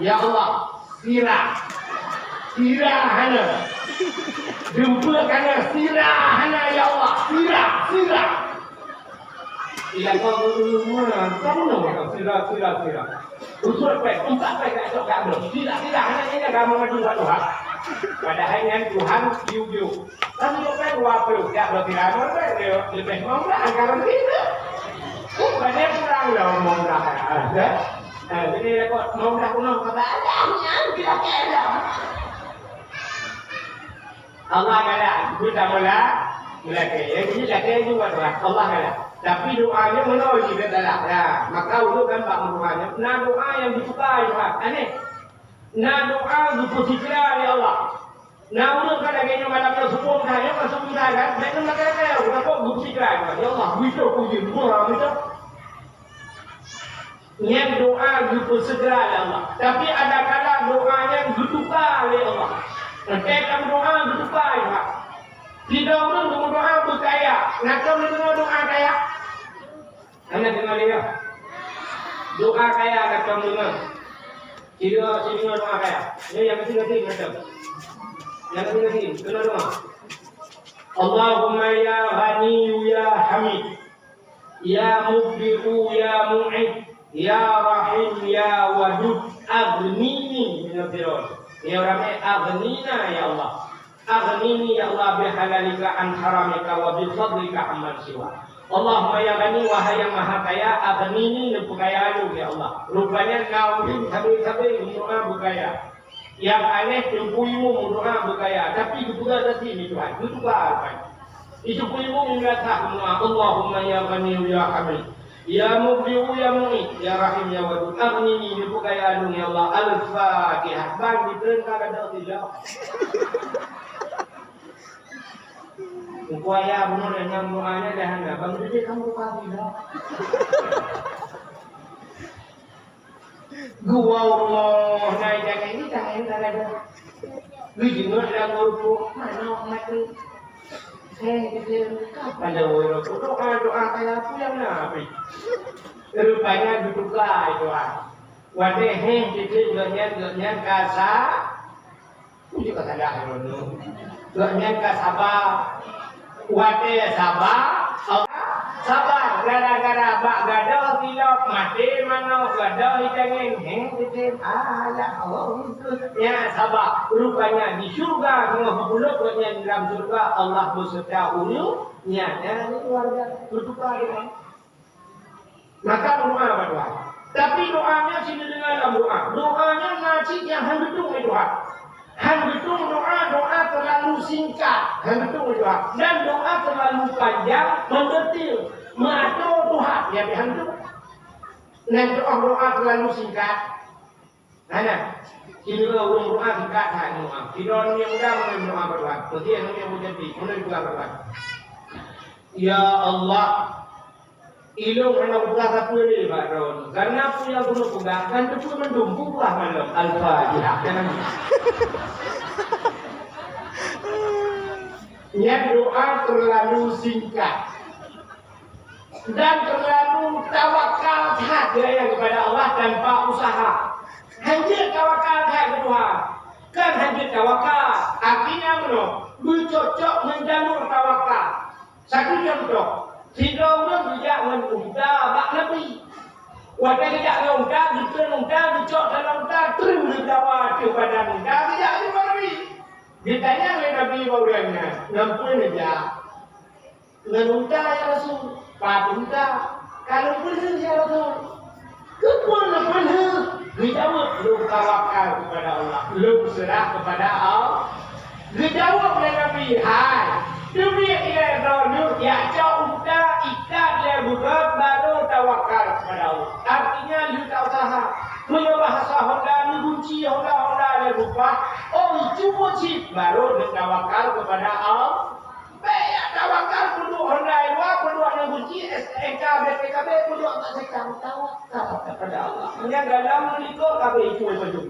Ya Allah tidak hana. Jumpa karena tidak hana ya Allah tidak. Tidak kau mana? Kamu nama tidak. Usul pek, empat pek tak cocok belum. Tidak hana ini agama maju Tuhan. Padahal yang Tuhan diuju. Tapi apa dua puluh ya berarti ramai dia lebih murah anggaran kita. Banyak kurang lah murah ada. Jadi rekod murah kuno kata adanya tidak ada. Allah kata kita mulai ini lagi juga Tuhan Allah kata. Tapi doanya menolak kita adalah ya maka untuk gambar doanya. Nah doa yang disukai Tuhan. Aneh. Nah doa dipujikan ya Allah. Nah, ulun kan lagi malam yang sepuluh saya masuk kita kan, mereka nak kaya, kenapa bukti kaya? Ya Allah, bisa puji murah itu. Yang doa gitu segera ya Allah. Tapi ada kala doanya berduka ya Allah. Mereka doa berduka ya Allah. Tidak ulun doa berkaya. Nak tahu doa kaya? Anda dengar dia. Doa kaya kata dengar. Tidak doa kaya. Ini yang kecil macam. Yang ini kena doa. Allahumma ya Ghani ya Hamid, ya Mubdi'u ya Mu'id, ya Rahim ya Wadud, aghnini min al-firad. Ya Rabbi aghnina ya Allah. Aghnini ya Allah bihalalika an haramika wa bi fadlika amman siwa. Allahumma ya Ghani wahai yang maha kaya, aghnini dengan kekayaan ya Allah. Rupanya kau ini sampai doa berkaya. Yang aneh tempuimu mendoa berkaya, tapi juga tadi ini Tuhan, itu apa? Itu tempuimu mengatakan Allahumma ya Ghani ya Hamid, ya Mubdi'u ya Mu'id, ya Rahim ya Wadud, aghnini bi kekayaan ya Allah. Al-Fatihah. Bang diterangkan ada tidak? Upaya benar dengan doanya dah anda. Bang jadi kamu tidak? Gua Allah naik jaga ini jangan ada. Bijingan yang urut mana mati. Gitu kapan dah urut doa kayak apa yang nabi. Rupanya berduka itu wadah gitu gaknya kasa. Puji kata dah dulu. Gaknya kasaba. Wadah sabar gara-gara bak gadah tilok mati mana gadah hitangin gitu ya sabar rupanya di surga semua puluk di dalam surga Allah beserta ulunya ini keluarga berduka dengan maka doa apa doa tapi doanya sini dengan doanya ngaji yang handudung itu handudung doa terlalu singkat handudung doa dan doa terlalu panjang mendetil mengatur Tuhan ya handudung dan doa terlalu singkat mana ini kalau doa singkat tak doa tidak yang mudah mengenai doa berdoa berarti yang menjadi mengenai doa berdoa ya Allah ilmu anak buka satu ini Pak Ron karena punya guru pegang kan itu mendumpu lah malam Al-Fatihah jangan ya doa terlalu singkat dan terlalu tawakal saja kepada Allah tanpa usaha hanya tawakal saja Tuhan kan hanya tawakal akhirnya bercocok menjalur tawakal Satu contoh, jika orang tidak menunta bak Nabi, wadah tidak menunta, dicok dalam unta, terus berjawab kepada unta, tidak ada Nabi. Ditanya oleh Nabi orangnya, ngampun aja. Dengan unta ya Rasul, Pak unta, kalau benar ya Rasul, benar. Dijawab, lu tawakal kepada Allah, lu serah kepada Allah. Dijawab oleh Nabi, hai, demi ia dulu, ya jauh unta, ikat dia buka, baru tawakal kepada Allah. Artinya lu tak usaha, punya bahasa Honda, lu kunci Honda dia buka, oh cuba cip, baru dia tawakal kepada Allah. Baik, tawakal kudu Honda dua, kudu anak kunci, STK, BPKB, kudu tak sekang, tawakal kepada Allah. Hanya dalam menikah, kabeh itu saja.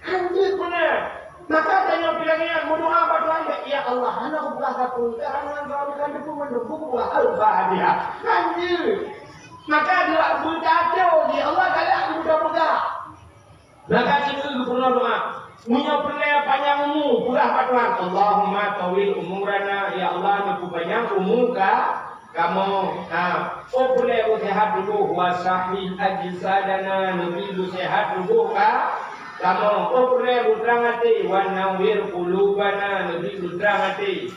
Hancur benar. Maka tanya bilangnya berdoa berdoa ya Allah, anak buka satu, sekarang anak itu mendukung al-Fatihah. Hancur. Maka dia berkata, ya Allah kalian buka. Maka itu pernah doa. Punya pernah panjangmu, purah patuan. Allahumma tawil umurana, ya Allah aku panjang umur kamu. Nah, oh boleh sehat dulu, wasahih ajsadana, nabi sehat dulu kamu. Oh boleh putrang hati, wanawir qulubana, nabi putrang hati.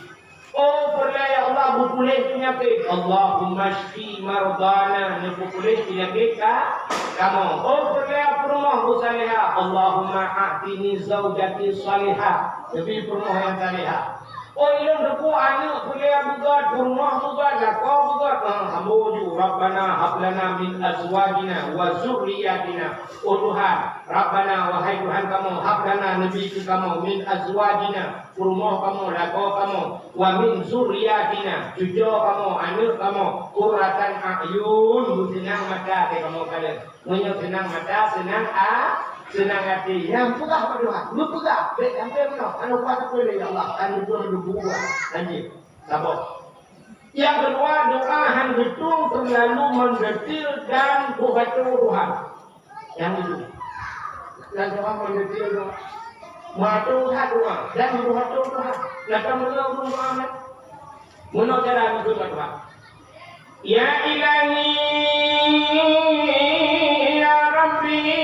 Oh boleh ya Allah boleh penyakit. Allahumma shfi mardana, nabi boleh penyakit kamu. Oh boleh rumah salihah. Allahumma a'tini zaujati salihah, nabi rumah yang salihah. Oh ilmu deku anak boleh buat rumah buat lakau buat hamuju Rabbana hablana min azwajina wa zurriyatina. Oh Tuhan Rabbana wahai Tuhan kamu hablana nabi kamu min azwajina rumah kamu lakau kamu wa min zurriyatina cucu kamu anak kamu qurratan a'yun senang mata kamu kalian punya senang mata senang hati yang pegah berdoa, lu pegah, baik sampai mana, anu kuasa boleh ya Allah, anu buah, lanjut, sabar. Yang kedua doa yang betul terlalu mendetil dan berbatul Tuhan. Yang itu, dan doa mendetil doa, berbatul doa dan berbatul Tuhan. Nak menurut doa mana? Menurut cara itu doa. Ya Ilahi, ya Rabbi.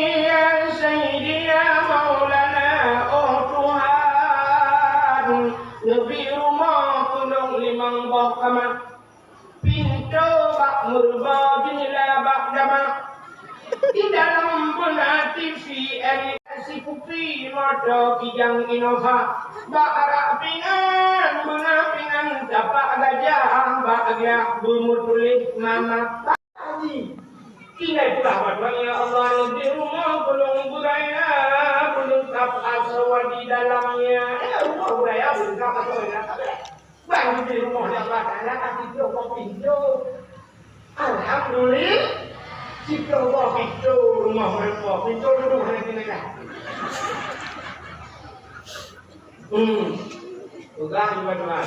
Kamar pintu bak murba binila bak dama di dalam penati si kupi mata kijang inova bak arak pingan mengapinan tapak gajah bak agak bermutulis mama tadi kini pula ya Allah di rumah belum budaya belum tapak aswa di dalamnya rumah budaya belum tapak aswa bang di rumah yang Allah kasih dia pintu. Alhamdulillah, si pintu rumah mereka pintu dulu hari ini kan. Tugas juga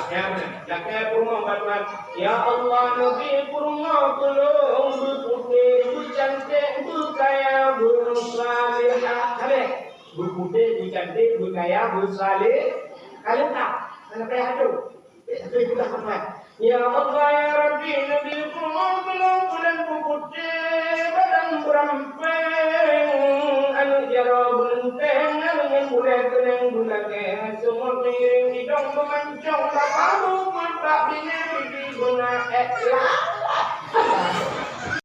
jaga rumah batuan. Ya Allah nabi rumah tolong berputih, bercantik, berkaya, bersalihah. Kalian berputih, bercantik, berkaya, bersalih. Kalian tak? Kalian kaya tu. Ya Allah ya Rabbi nabi rumah bulan putih badan beramping anu jara bunteng dengan bulan tenang bulan semua miring hidung memancung kamu mata bini guna